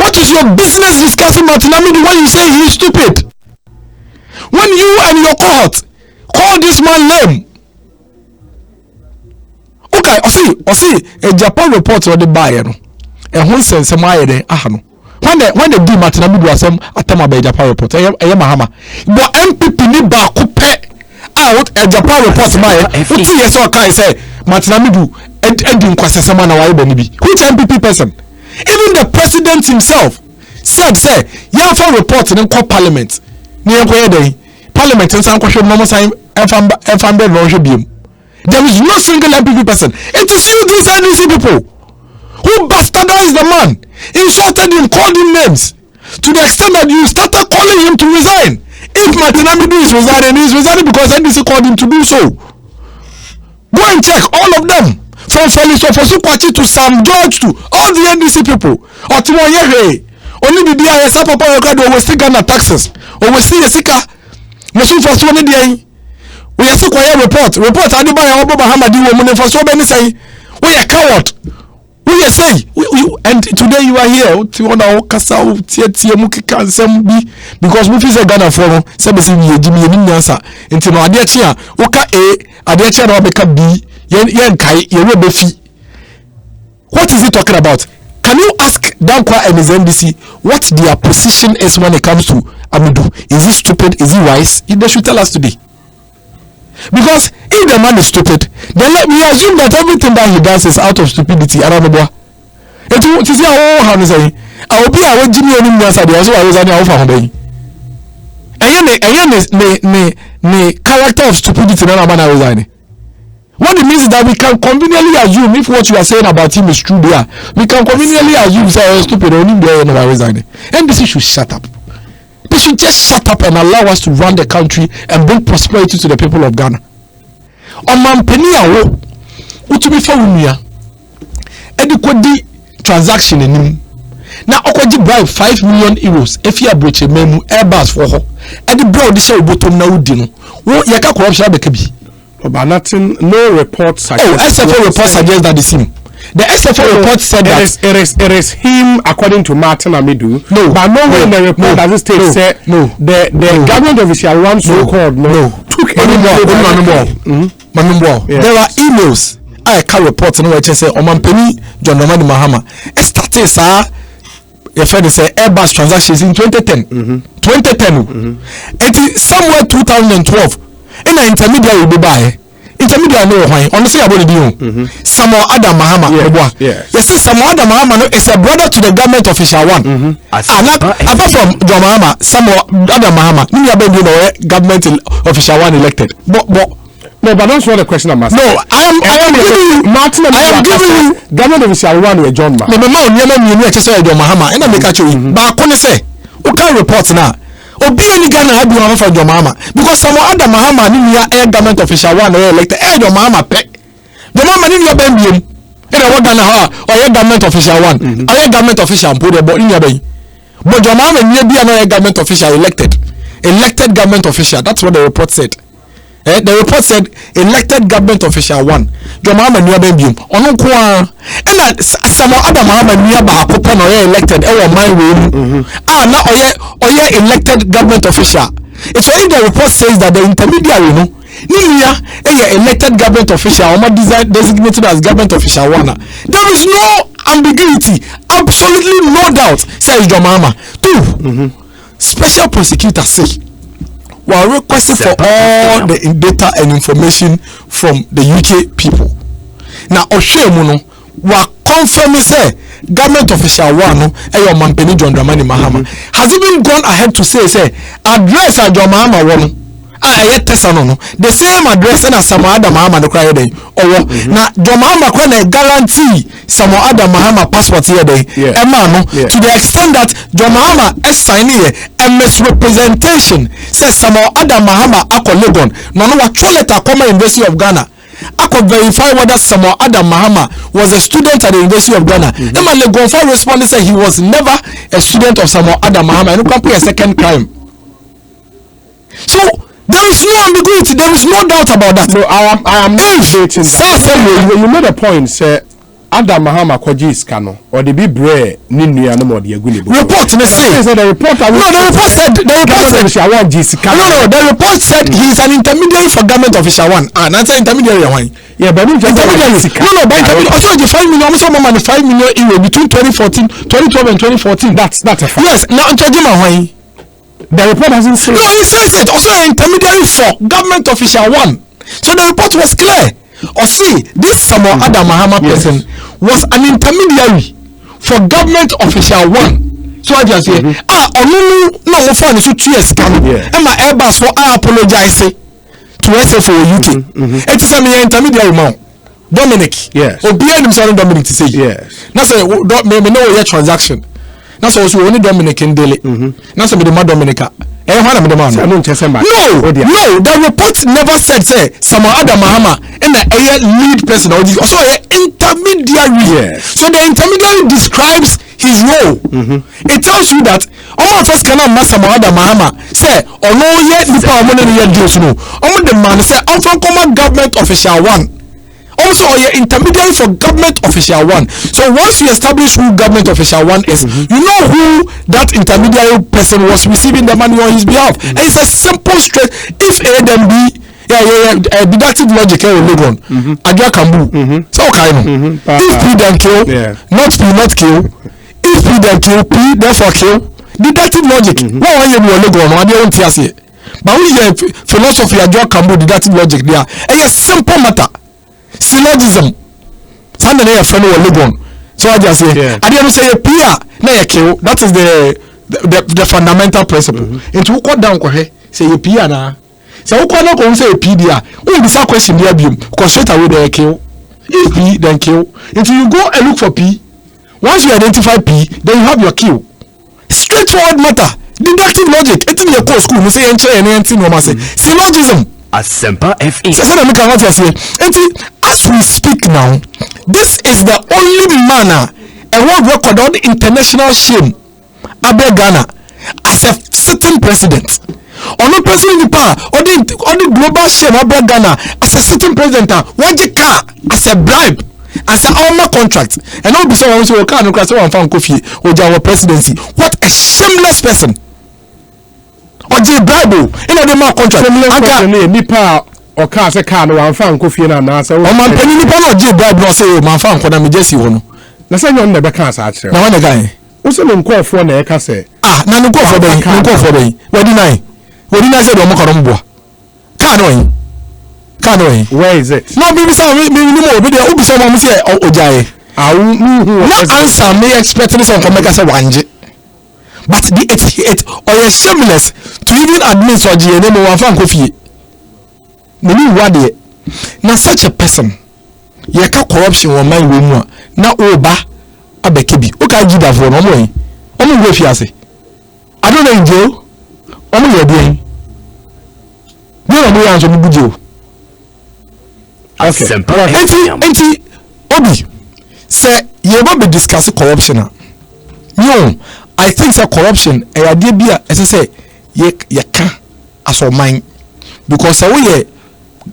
What is your business discussing Martinami when you say he is stupid? When you and your cohort call this man lame. Okay, see, a Japan report on the buyer. who sends some wire there. When the D Martin do some Atama by Japan report, Mahama. But MPP ni ba coupe out a Japan report my 2 years or can say Martin Amidu ending Kwasasama na why benibi. Which MPP person? Even the president himself said, say, yeah, for report in court parliament. Near where they parliament and some question no sign there is no single MPP person. It is you, these NDC people, who bastardized the man, insulted him, called him names, to the extent that you started calling him to resign. If Martin Amidu is resigning, he is resigning because NDC called him to do so. Go and check all of them. From Felix Ofosukwachi to Sam George to all the NDC people. Only the DIS Papa Okado will still Ghana taxes. Or will still Sika. Mosu for so many days. We are still report. Adibaya Obo Muhammadi woman for so many say. We are coward. We are say. And today you are here. Because we feel Ghana for some Jimmy Nyansa. Until no Adiachia. Oka A. Adiachia Robeka B. What is he talking about? Can you ask Dankwa and his NDC what their position is when it comes to Amidu? Is he stupid? Is he wise? They should tell us today. Because if the man is stupid, then let me assume that everything that he does is out of stupidity. I don't know. It is how to say. I will be a Jimmy and Nasa. Also, I was an alpha home. And the character of stupidity. What it means is that we can conveniently assume if what you are saying about him is true there. We can conveniently assume say oh, stupid only there no resigning. And this should shut up. They should just shut up and allow us to run the country and bring prosperity to the people of Ghana. Omampenia wo to be for unia. Edikodi transaction enim. Na okoji bribe 5 million euros if you abroche memu airbus for ho. Edi bro de say obotom na wudi no. Wo yeka corruption be kabi. But nothing, no report suggests. SFO report suggests that it's him. The SFO report said that it is him according to Martin Amidu. No, but nowhere in the report does it state the government official one so called took any more. There are emails. I can report no which say Omampeni John Romani Mahama. Started sir your friend say Airbus transactions in 2010. 2010. It is somewhere 2012. In an intermediary be buy intermediary no why honestly about the Samo Adam Mahama yes Samo Adam Mahama is a brother to the government official one apart from John Mahama Samo Adam Mahama you have government official one elected but that's not the question I'm asking. No, I am giving you Martin. I am giving you government official one with John Mahama. No, John Mahama and I make you but I couldn't say okay report now obi any Ghana have been for John Mahama because some other Mahama ni air government official one elected John Mahama pe John Mahama ni your bembiem e na what Ghana ha or your government official one or your government official put the in your ben but John Mahama ni be another government official elected government official. That's what the report said. The report said elected government official one John Mahama ni bembiem ono ko a na some other Mahama ni ba akopon or elected my way na or elected government official. It's why the report says that the intermediary elected government official or designated as government official one. There is no ambiguity, absolutely no doubt, says John Mahama. Two, special prosecutor say we are requesting for all the data and information from the UK people. Now, Oshemuno, we are confirming say government official one Mampeni John Dramani Mahama has even gone ahead to say address at John Mahama one the same address and some other Mahama no cry day or now John Mahama can guarantee some other Mahama passport here day to the extent that John Mahama is signing a misrepresentation says some other Mahama ako Legon no actually at Common University of Ghana. I could verify whether some other Mahama was a student at the University of Ghana. The Gonfa responded said he was never a student of some other Mahama and you can pay a second crime. So there is no ambiguity, there is no doubt about that. No, I am not debating that. You made a point, say Adam Mahama Koji is Kano or the big bread Ninu and no the Aguli. Report me say the report said the report said he is an intermediary for government official one. And that's an intermediary one. Yeah, but intermediaries. No, but also the 5 million. Also, money 5 million euro between 2012 and 2014. That's a fact. Yes. Now, the report doesn't say. No, it says it. Also, an intermediary for government official 1. So the report was clear. Or see, this Samuel Adam Mahama person was an intermediary for government official 1. So I just say, no, no, for the 2 years come. And my Airbus for I apologize to SFO UK. It is an intermediary man. Dominic. Yes. Or behind himself, Dominic to say. Yes. That's a maybe no your transaction. That's also only Dominic in daily. That's a bit of Dominica. No, the report never said say some other Mahama and the lead person or also an intermediary. Yes. So the intermediary describes his role. It tells you that all first cannot master other Mahama say or no yet the power money yet do no. The man say I'm from common government official 1. Also, you're intermediary for government official 1. So once you establish who government official 1 is, you know who that intermediary person was receiving the money on his behalf. And it's a simple straight. If A then B, deductive logic will live on. Agia Kambu. So kind. If P then kill, not P not kill. If P then kill, P therefore kill. Deductive logic. What are you live on? I don't see. But we have philosophy Agia Kambu deductive logic there. And it's simple matter. Syllogism. Sunday a friend will live on. So I just say, I didn't say a peer, na kill. That is the fundamental principle. Into who cut down say a peer na. So who cannot go say a pedia? Who is this question there? Because straight away they kill. If P, then kill. Until you go and look for P. Once you identify P, then you have your kill. Straightforward matter. Deductive logic. It's in your course school. We say anything no say. Syllogism. Asempa FE. As we speak now, this is the only manner a world record on the international shame Abe Ghana as a sitting president. Or no president in power, or the global shame Abe Ghana as a sitting president. What you car as a bribe, as an armor contract, and all be someone who can't cross one found coffee or our presidency. What a shameless person. Or the Bible in a demand contract. Nipa or cars a car no fan coffee and answer. Oh, man, penny Nipa or J. Bible say, my fan for them, Jesse. Let's say you never can't answer. Now, one guy. What's the name call for the say? No go for the go for the. What did I say? Omokarombo. Can't where is it? No, maybe some video. Ubi someone say, Ojai. I will answer me expecting some from Mega Wanje. But it or you're shameless to even admit or GNM or fan coffee. Many wadi now such a person. You can corruption or my room now oba abekebi. Okay, give that for no more. Only way fiase. I don't know in jail. Only you're doing. No more answer me good jail. Okay. Obi say you will be discussing corruption. No. I think that corruption idea be as I say ye can as or mine because we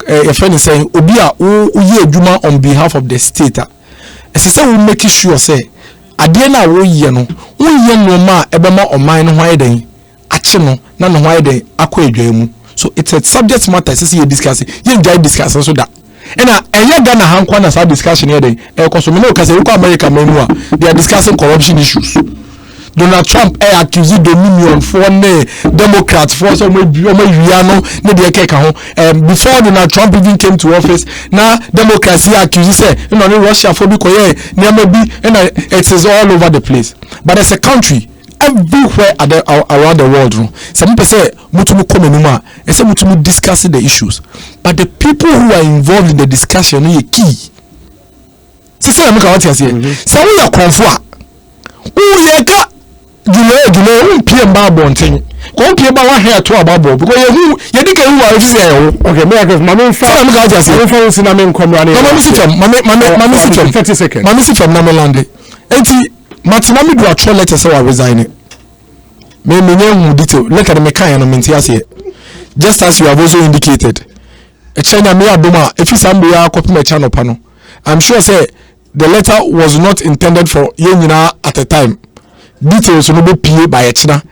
a friend is saying obia ye adwuma on behalf of the state as I say we make sure say ade na wo ye no ma ebema o mine no hwan den ache no na no hwan den akọ adwa mu so it's a subject matter as you discuss ye enjoy discuss so that and enya Ghana hankwa na sa discussion here den because me no kase we ko America menu a they are discussing corruption issues. Donald Trump accused Dominion for Democrats for some before Donald Trump even came to office. Now democracy accused say Russia for and it is all over the place. But as a country, everywhere around the world, some people say mutumu komenuma and say mutumu discussing the issues. But the people who are involved in the discussion are key. Sister what you say. So we are confused. July, PM Barbonting. Go PM Bar hair to a bubble because you didn't get who I say. Okay, may I give Mamma Cinnamon come running. Mamma 30 seconds. Mamma from Namalande. 80 Matinami do a troll letter so I resign it. May me detail. Look at the mechanic and Mintias just as you have also indicated. A China Mia Duma, if it's Ambia, copy my channel panel. I'm sure say the letter was not intended for Yenina at the time. Details will be paid by a China.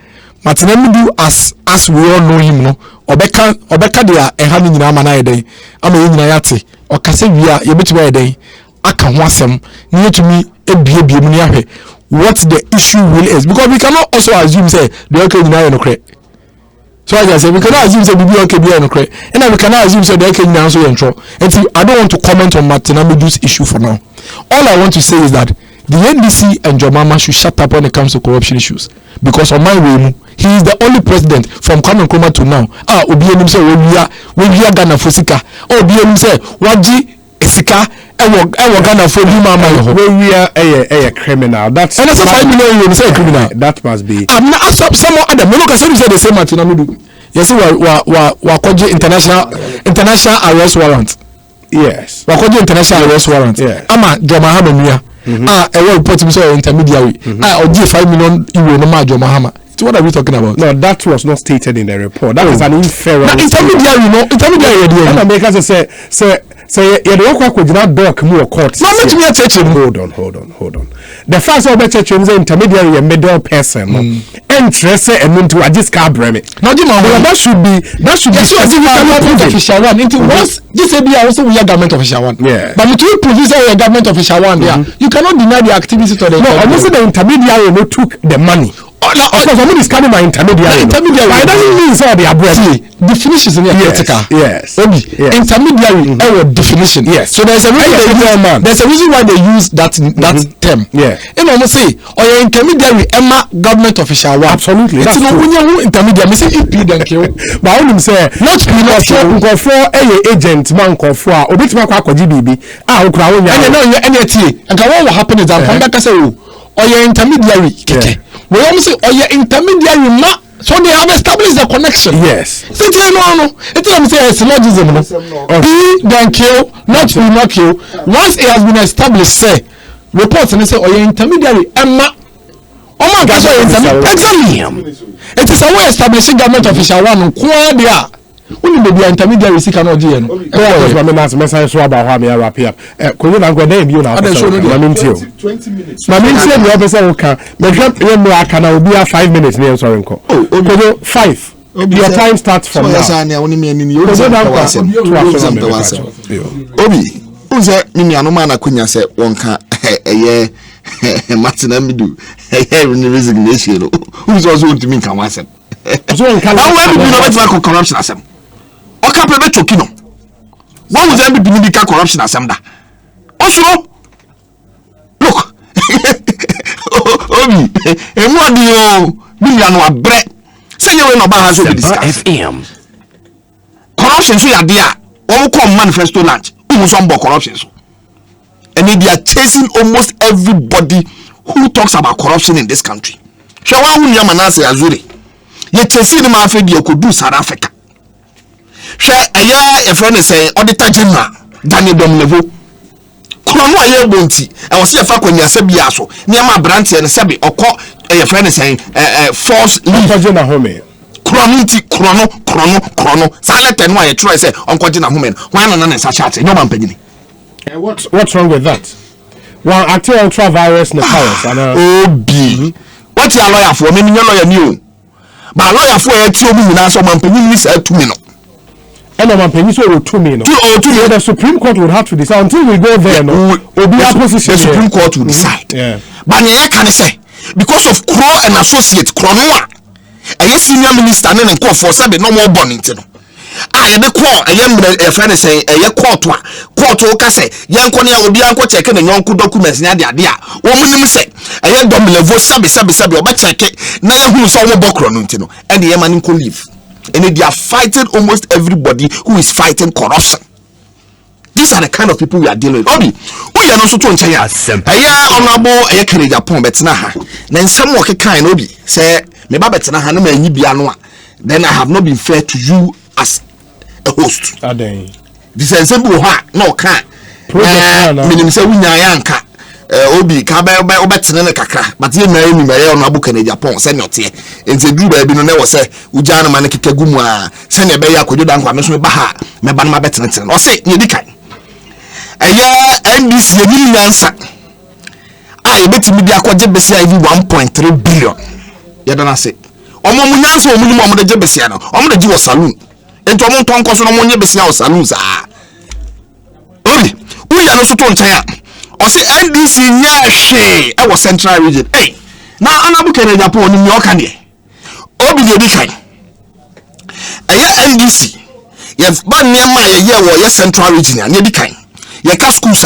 Matinami do as we all know him, no. Obeka dia having in Amana day. I'm a Yati. okase wia ye beti wa den aka ho asem ne yetumi ebie mu ne ahwe what the issue really is, because we cannot also assume say the okay nyina no kre. So I say we cannot assume say bibi okay bi no kre, and we cannot assume say the okay nyina so yentro. And see, I don't want to comment on Martinamedu's issue for now. All I want to say is that the NDC and Jomama should shut up when it comes to corruption issues, because on my way he is the only president from Kwame Nkrumah to now. Obi enim say we Ghana fosika. Obi enim say waji esika ewo Ghana for him mama. We are criminal. That's and that's 5 million you say criminal. That must be. I'm not some other. Me look as you say the same Martinamedu. Yes, we koji international arrest warrant. Yes. We koji international arrest warrant. Yes. Ama Joma Hamia. A report me so intermediary. Oji 5 million euro no ma Joma Hama. So what are we talking about? No, that was not stated in the report. That is an inference. Intermediary, no, intermediary. And Americans say you don't work with that doc more court. No, let me touch him. Hold on. The first of the church is intermediary, a middle person. Interest and into a discard breme. Now, that should be government official one. Into once this be also we are government official one. Yeah. But between producer and government official one, there you cannot deny the activity to the. No, almost the intermediary who took the money. Of course, somebody is coming by intermediary. Intermediary. But it doesn't mean so they are breaking. Definitions in the critical. Yes. Intermediary. Definition. Yes. So there's a reason why they use that term. Yeah. And almost say, or your intermediary, Emma government official. Absolutely. It's no when you intermediary. Me say EP then kill. But I want say not for a agent man for obit man kwa GBB. Ukra wonya. And no you and what will happen is that from that say or your intermediary. We almost say or your intermediary ma. So they have established the connection. Yes. It's syllogism. He then kill, not will not kill. Once it has been established, say reports and they say, oh, you're intermediary, Emma. Oh my God, exactly. It is a way establishing government official one. Quadia. Only maybe intermediary see cannot do. Because my message so about how me wrap up. Could you not go there? You know, I mean, 20 minutes. My main say we officer okay. Me grab you know I can be 5 minutes near sorry ko. Oh, 5. Your time starts from now. So yes, only me ni Obi, unse mimi anoma na kunya se wonka eye Martinamedu eye resignation. Who's also want to me kan wasem. So wonka how we be no better corruption asem. Oka pebe chokino. One was every political corruption asem da. Also look. Obi, emu adi o bi anu abre. Say you no ba ha so be discuss. FM. Corruption so ya dia. Won come manifesto launch. Who some corruption so. And they are chasing almost everybody who talks about corruption in this country. Shawa hu nya manase azuri. Ye chasing them after they could do South Africa. She a friend say auditor general Daniel Domlevo. Krono aye bonti e wo se fa kwanya se bia so niam abrante ne se be okọ a friend say force leave na home. Krono silent and why try say onko na home why na na sa chat no man pagini. What's wrong with that? Well, active ultra virus in the powers and Obi. What your lawyer for? Me your lawyer new. But lawyer for a 2 minutes so man pagini is 2 minutes. And man pagini so 2 minutes. The Supreme Court would have to decide until we go there. No, the Supreme Court will decide. Yeah. But you can say because of Crow and associate Cronoa. A senior minister and call for Sabe no more bonington. I had the call a young friend say a court case, young Konya will be uncle checking the young documents near the idea. Woman say a young Domlevo Sabi, or better check it. Now who saw Bokronutino and the Yamanin could leave. And they are fighting almost everybody who is fighting corruption. These are the kind of people we are dealing with. Obi, we are not so to Chaya. Honorable a Canadian Japan, but now, then some work kind Obi say, then I have not been fair to you as a host. This is simple no can. Minim say we nyanka Obi ka ba obetene kakra but ye na emi me on abu Canadian Japan say not here. Enti du ba bi no na wo say uja na mane keka gumu a say na be ya kojoda nkwa me so me ba ha me ba na ma betene tene. O say ye di kan. NDC ye nyansa. Ah, ebetimi bi akwaje besi iv 1.3 billion. Ya dana say omo munyanso omu ni mo de jebesia no omo de ji wo saloon ento omo ton koso no mo nye besia wo saloon sa we are also to nchaya or say NDC nya hwe e was central region hey na anabu kene Japan ni oka ne obi de bi kan NDC ye ba niam ye wo ye central region ne bi kan ye ka schools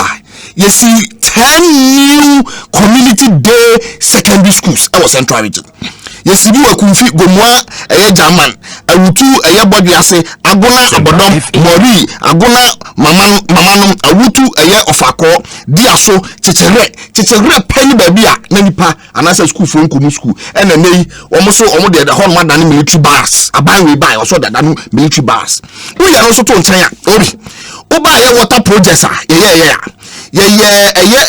you see 10 new community day secondary schools I was central region. You see you kunfi gomwa German awutu body ase agona abodom mori agona mamanum awutu ofako diaso chechere penny baby a na nipa anasa school for nkomu school ena nei omo de the whole man military bars aban we buy also that military bars we ya no so to nchen ya ori oba water projects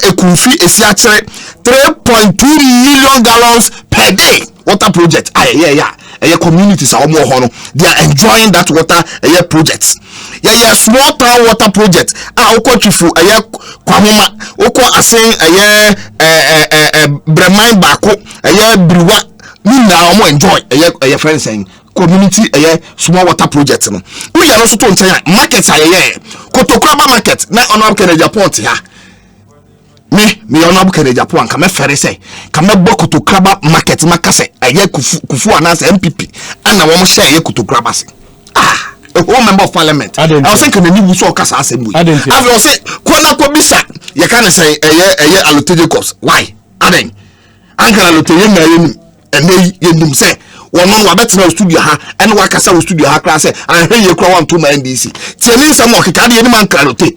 ekunfi esi akere 3.2 million gallons per day water project communities are more hono they are enjoying that water projects small town water project okotwifu kwahoma oko asen bremain bako briwa ni na omo enjoy friends saying community small water project no we are also to nchen market Kotokraba market na ono Kenya Japan ha me ono Kenya Japan ka me fere say ka me bo Kotokraba market makase kufu anase MPP ana wo mo share Kotokraba se a whole member of parliament I was saying can you so kasa assembly I was say kona ko bisa ye can say allocated cost why aden ankara allocated na yenum say wono wa betina studio ha ene wa kasa studio ha kra say ahwe kro wan to ma NDC tieni sam okika de ni man krarote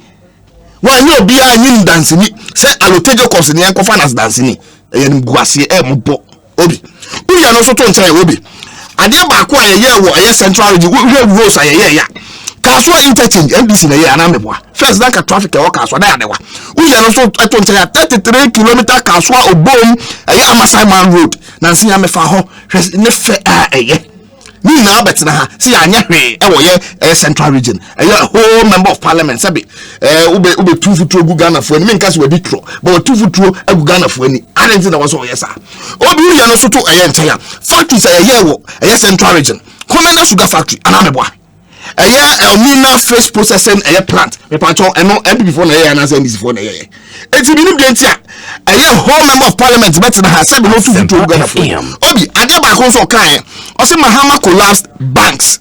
wa ni obi a nyi dance ni say allocated cost ni enko finance dance ni yen guase mbo obi uya no so to nchen obi ade ba ko wo central region we roads ya kaswa interchange NDC na ye anameboa first that traffic e kaswa da yadewa uya no so to nchen 33 km kaswa obom Amasai Man road na nsi ya mefa ho ne fe ni na betina ha si anya hwe wo ye central region whole member of parliament sabi ube tufutro gu Ghana fo ni me nka se wadi tro but tufutro agu Ghana fo ni arenti na wo so yes obi uri no so to nchaya factories wo central region Komenda sugar factory anameboa Elmina fish processing plant me patcho eno MPP for na ye na say NDC for na ye eti bi nim dentia whole member of parliament betina ha sabi no tufutro gu Ghana fo obi ade ba ko so kan o se Mahama collapsed banks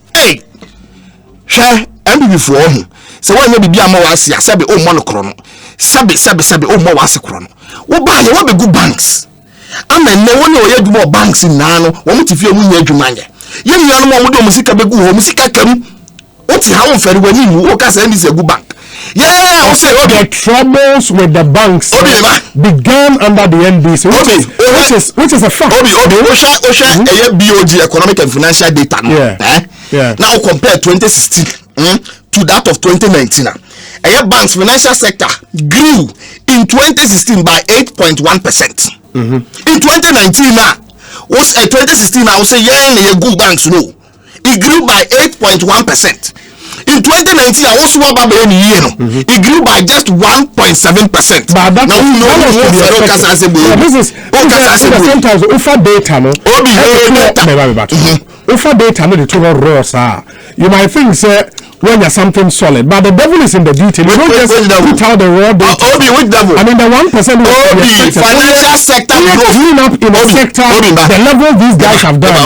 hwe MPP for ho se wanya bibia ama wase asabe o mo no kro no sabe o mo wase kro no wo ba ye wo be good banks amenne woni o ye dwuma banks na no wo mutifie mu nya dwuma nya ye nua no mo do musika be gu ho musika kam oti ha won fere wani mu o ka say this a good bank the troubles with the banks began under the NDC, which is a fact. Osha BOG economic and financial data. Now compare 2016 to that of 2019. Banks financial sector grew in 2016 by 8.1%. In 2019 now, was 2016 I will say good banks no. It grew by 8.1%. In 2019, I also about it grew by just 1.7%. But that's this is sometimes offer data, no? Offer data, no, the total raw, you might think, sir, when you're something solid, but the devil is in the detail. You don't just put out the raw data. Which devil? I mean, the 1% financial sector growth up in the sector, the level these guys have done.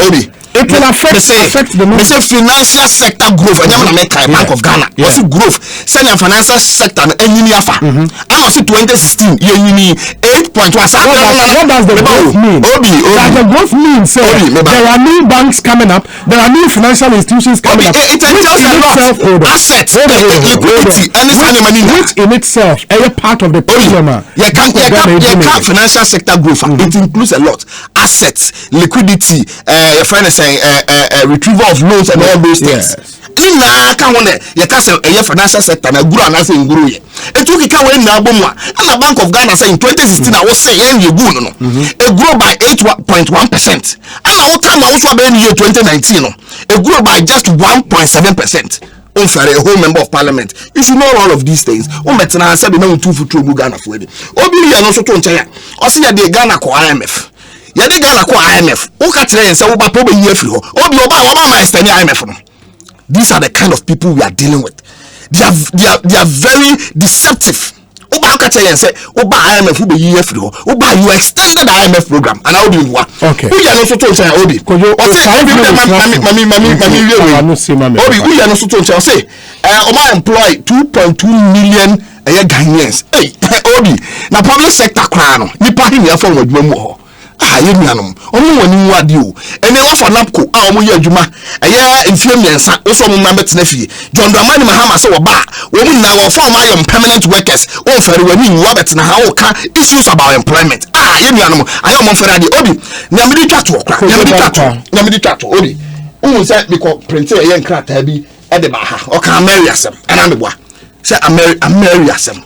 It will affect the money. Financial sector growth. And I'm make Bank of Ghana. What's growth? Send your financial sector and any afa. I was 2016. You need 8.1. What does the growth mean? The growth means there are new banks coming up. There are new financial institutions coming up. It entails a lot. Assets, liquidity, which in itself is a part of the problem. Financial sector growth. It includes a lot. Assets, liquidity. Your friend is retrieval of loans and all those things. Nina ka won ye ka say financial sector na guru anase nguru ye etu kika we na abomu and the Bank of Ghana say in 2016 I was say ye guru no it grew by 8.1% and our time I also be in year 2019 no it grew by just 1.7%. Unfair a whole member of parliament. You should know all of these things. Betena said no two for true Ghana for it. Obi ya no so to nchaya o say ya de Ghana ko IMF ya de Ghana ko IMF o ka tire say wo ba po be ye free ho obi oba ma extend IMF no. These are the kind of people we are dealing with. They are very deceptive Oba kacha yen say oba IMF be year free oba you extended the IMF program and how do you want okay who you no so to say obi o say mami obi who you no so to say Oma employ 2.2 million Ghanaians hey obi na public sector kra no nipa hin ya for wadwuma mu ho ye nuanom omo wani mu ade o ene wa for napco a omo ye adwuma mfie miensa wo so omo na betena fie John Dramani Mahama se wo ba wo mu na wo form ayom permanent workers wo fere wani wo betena ha wo ka issues about employment ye nuanom ayom mo fere ade obi na me di twato okra na me di twato obi wo say because print ye nkrata bi e de ba ha o ka Mary asem ana me boa say Mary asem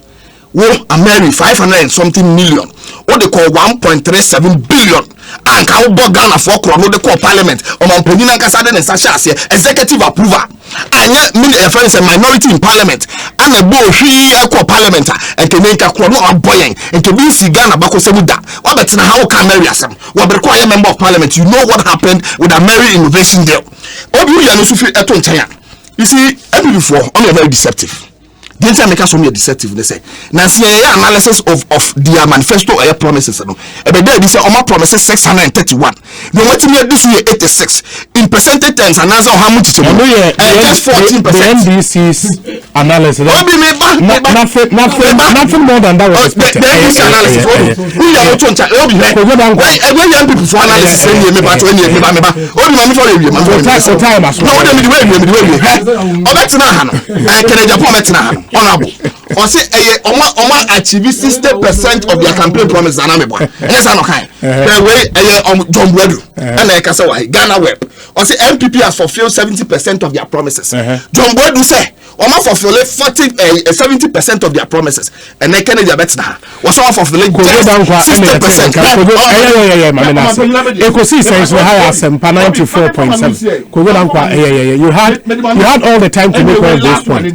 wo Mary 500 and something million what they call 1.37 billion and ka wo Ghana for kro no they call parliament o man panyin nkasa de nsa hye executive approval anya friends and minority in parliament and a bo hwi call parliament and ke nka kro no aboyen and ke bi si Ghana bako sebuda wa betina ha wo ka Mary asem wo be call member of parliament you know what happened with the Mary innovation deal obi ya no sufi eto ntan you see every before on very deceptive. The entire make us so deceptive. They say, now see analysis of their manifesto or promises. No, but they say Oma promises 631. They want to make this year 86 in percentage terms. And answer how much? Just 14%. The NDC's analysis. Nothing more than that was expected. The NDC analysis. Who you are talking about? When young people for analysis, say me about 20 years, me about. Oh, you want me for you? So time as well. No, they me the way. Oh, that's not Hannah. Can I Japan that's not honorable. Or say Oma achieve 60% of their campaign promises and amebo. Yes, I know kind. The way John Bredu and like I say Ghana Web. Or say MPP has fulfilled 70% of their promises. John Bredu say Oma fulfill 70% of their promises and they can get better. Was Oma fulfill 60%. Ekosiisen so high as 94.7. You had all the time to make all those points.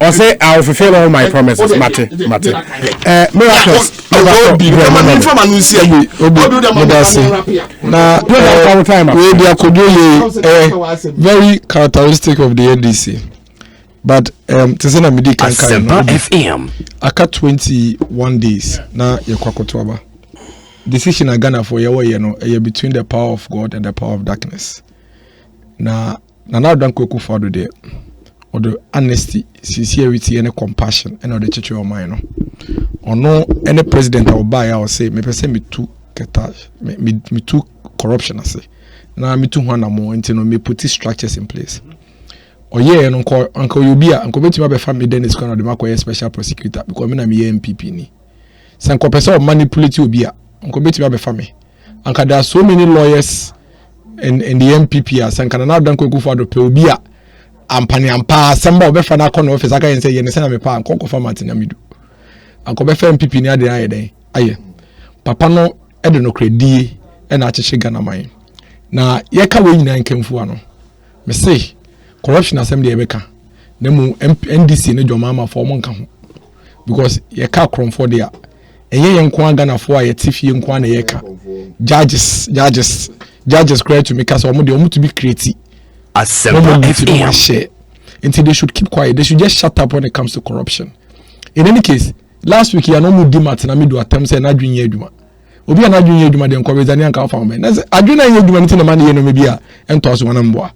Or say I'll fulfill all my promises. Mate. Miracles. Very characteristic of the NDC. But Tizena Midi can FM. Aka 21 days na yakwakotoba. Decision I Ghana for year between the power of God and the power of darkness. Na don't go for there. Or the honesty, sincerity, and compassion, and the church of mine. Or no, any president or buy, I will say, me too corruption. I say, now me too one more, until me put these structures in place. Or and Uncle Yubia, Uncle Betty, my family, then it's going to the Marco special prosecutor because I'm a MPP. Ni. Sanko person manipulate Yubia, Uncle Betty, my family. Uncle, there are so many lawyers in the MPP, as Sanka now don't go for the Peubia. Ampani ampa samba obefa na kono office aka yense yene sena me pa anko format na midu anko befa MPP ni ade ayeden aye papa no e de no kredi e na acheche Ghana man na ye ka we nyina nkemfu ano me say corruption assembly e beka na mu NDC ne dwomama for mo nka ho because ye ka kromfo de a eye yenko Ghana for a ye tifie nko na ye ka judges credit to make us omo de omo to be creative. Until they should keep quiet. They should just shut up when it comes to corruption. In any case, last week I no mu dimat na me do attempt say na dwun ye adwuma. Obi na dwun ye adwuma de nko bezani anka fa me. Na adwuna ye adwuma nti na man ye no me bia ento so wana mboa.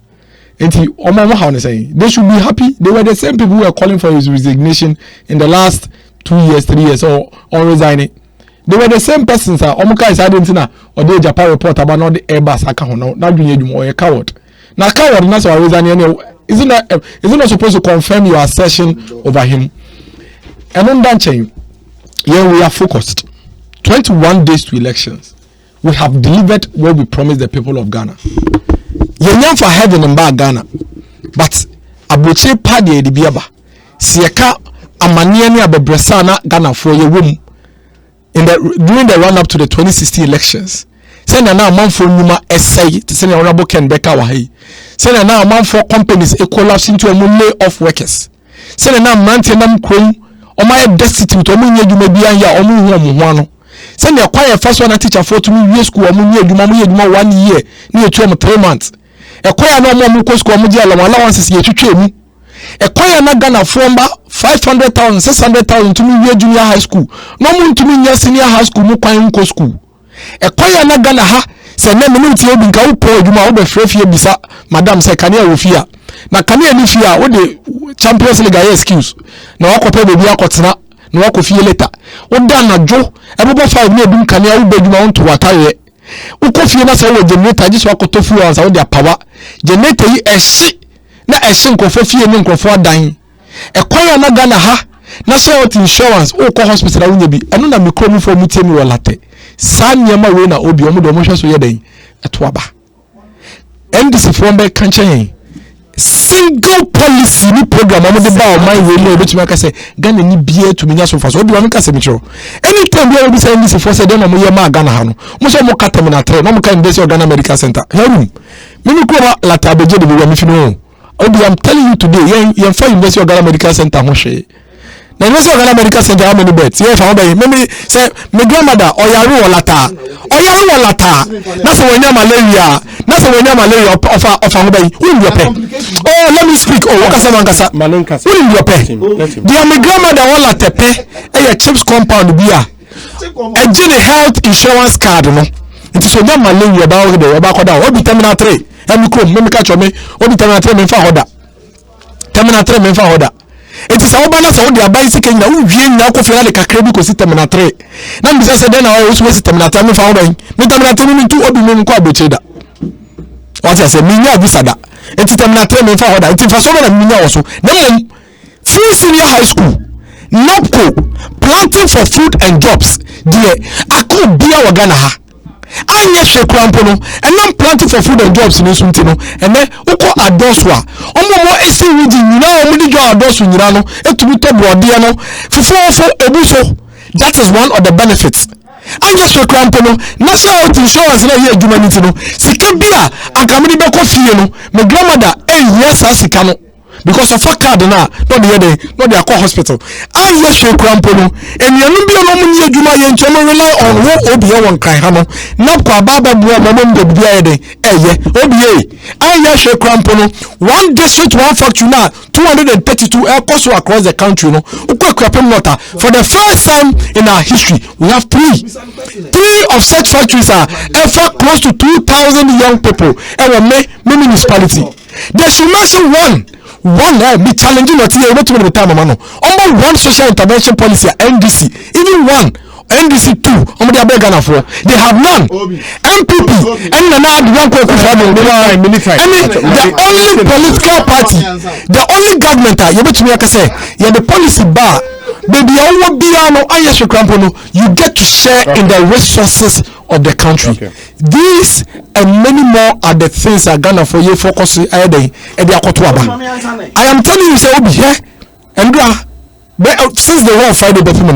Enti omo how ne say they should be happy. They were the same people who were calling for his resignation in the last 2 years, 3 years or resigning. They were the same persons omo kai say didn't na or the Japan report about no the Airbus aka ho na dwun ye adwuma or a coward. Now, coward not so isn't not supposed to confirm your assertion over him. And on that chain, here we are focused. 21 days to elections. We have delivered what we promised the people of Ghana. You're for heaven and back Ghana, but Abuche Paddy the Biaba, Siaka Amaniani Abebresana Ghana for your room during the run up to the 2016 elections. Send now man for Numa essay to send honorable Ken Becker Wahi. Send now man for companies a collapse into a lay off workers. Send now man tenam chrome or my destitute or munya you may be on ya or muano. Send a quiet first one a teacher for to me school or munya you 1 year near 2 3 months. A quiet no more muko school mudia allowances ye to train. Ekwaya na Ghana fomba 500,000 600,000 to me junior high school no mun to me senior high school mu kwan nko school Ekwaya na Ghana ha se na me nti obi nka wo po adwuma wo be frefie bisa madam se kanea wo fia na kanea ni fia wo de Champions League aye skills na wakopa bebi akotena na wakofie later wo da na jo ebobo 5 na edum kanea wo be adwuma won to wataye wo kofie na se wo generator ji so akoto fuel ansa wo de power generator yi ehye na ehye nkofo fie ni nkofo adan Ekwaya na Ghana ha national insurance o ko hospital awunya bi eno na mikromu fo mutie mi wolate sa nyema we na obi omo do mo hwe so ye den eto aba NDC fo mbe kanchen single policy ni program amu de ba o man we no betuma ka se Ghana ni bia to minya so fa so obi won ka se mi chiro anytime we obi say NDC fo se den na mo ye ma Ghana ha no mo so mo ka terminal no mo ka invest Ghana Medical Center herum mi ko ba lata beje de bi mi finu Obi, I'm telling you today, you find University of Ghana Medical Center. The University of Ghana Medical Center, how many beds? Yeah, found by me say my grandmother or yaru lata. That's when you malaria. That's when you malaria of Hawai. Who in your pay? Oh, let me speak. Oh, Wakasa. Who in your pay? The my grandmother all at the pay. A chips compound beer. A Jenny health insurance card, no. It is when you malaria about the Obi terminal 3. Me catch me obi terminal 3 me fa order terminal 3 me fa order it is our balance on their bicycle na uwie nya ko fira le kakra bi ko si terminal 3 na mbisa se den na o so si terminal 3 me fa order me terminal 3 me tu obi me ko aboche da what I say me nya visa da it terminal 3 me fa order it fa so na me nya wo so na mom free senior high school NOPCO planting for food and jobs there akọ bia wa Ghana ha anya shekrampo no and planting for food and jobs in sunti no and then uko adoswa omo esi wudi nyina omo di jo adosu nyina no etumi to boode no fofofo ebuso that is one of the benefits anya shekrampo no national insurance na ye adwumaniti no sika bia akamidi be ko fie no me grandmother yes asika no because of a card na not the call hospital I yes she crampo no and you no be no munye adwuma ye nchemo rely on wo obi e won kan ha no na kwa baba bua mama mbe bia ye den obi I yes she crampo no one district one factory na 232 airports across the country no ukwapem nota for the first time in our history we have three of such factories are ever close to 2,000 young people and me municipality they should mention one me challenging what you to the time no only one social intervention policy NDC even one NDC 2 on the Ghana for they have none MPP and the only political party the only government you bet me say yeah the policy bar baby you get to share in the resources of the country. These and many more are the things that Ghana for you focus I am telling you say obi here and since the war Friday before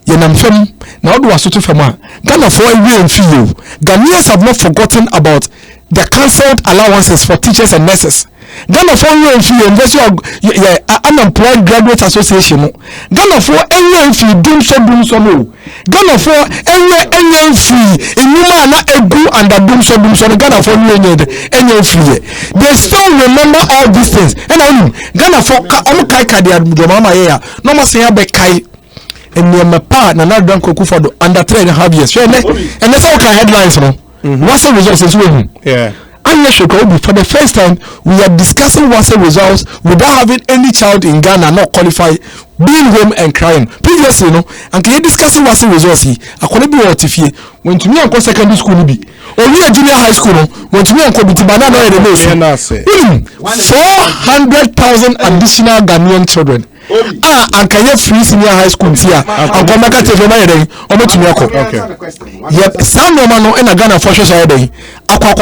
yenam fam na odo waso to fam Ghana for we feel Ghanaians have not forgotten about the cancelled allowances for teachers and nurses. Ghana for you university unemployed graduate association Ghana for any fee dum so no Ghana for any free inuma na egu and dum so Ghana for any free they still remember all these things and Ghana for kai dia mama here no ma say be kai and pa na dan koku for under 3.5 years and that's all headlines no what's the results yeah for the first time we are discussing WASA results without having any child in Ghana not qualify being home and crying previously and can you discuss WASA results I could be what if when to me and secondary school be or we are junior high school when to me and be banana 400,000 additional Ghanaian children and can you free senior high school here and come back to yep some no in a Ghana for sure akwa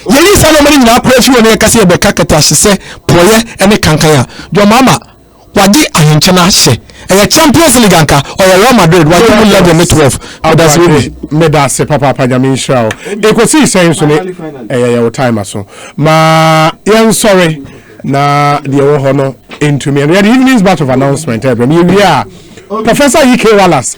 yeli salomoni na aprefi woni kase be kakata hye poye ene kankanya jo mama wadi ahenche na hye e Champions League anka o Real Madrid wadi mu level 12 that's really medase papa nyame show Ekosiisen so ne your time aso ma yen sorry na the oho into me and the evening's batch of announcement we are Professor EK Wallace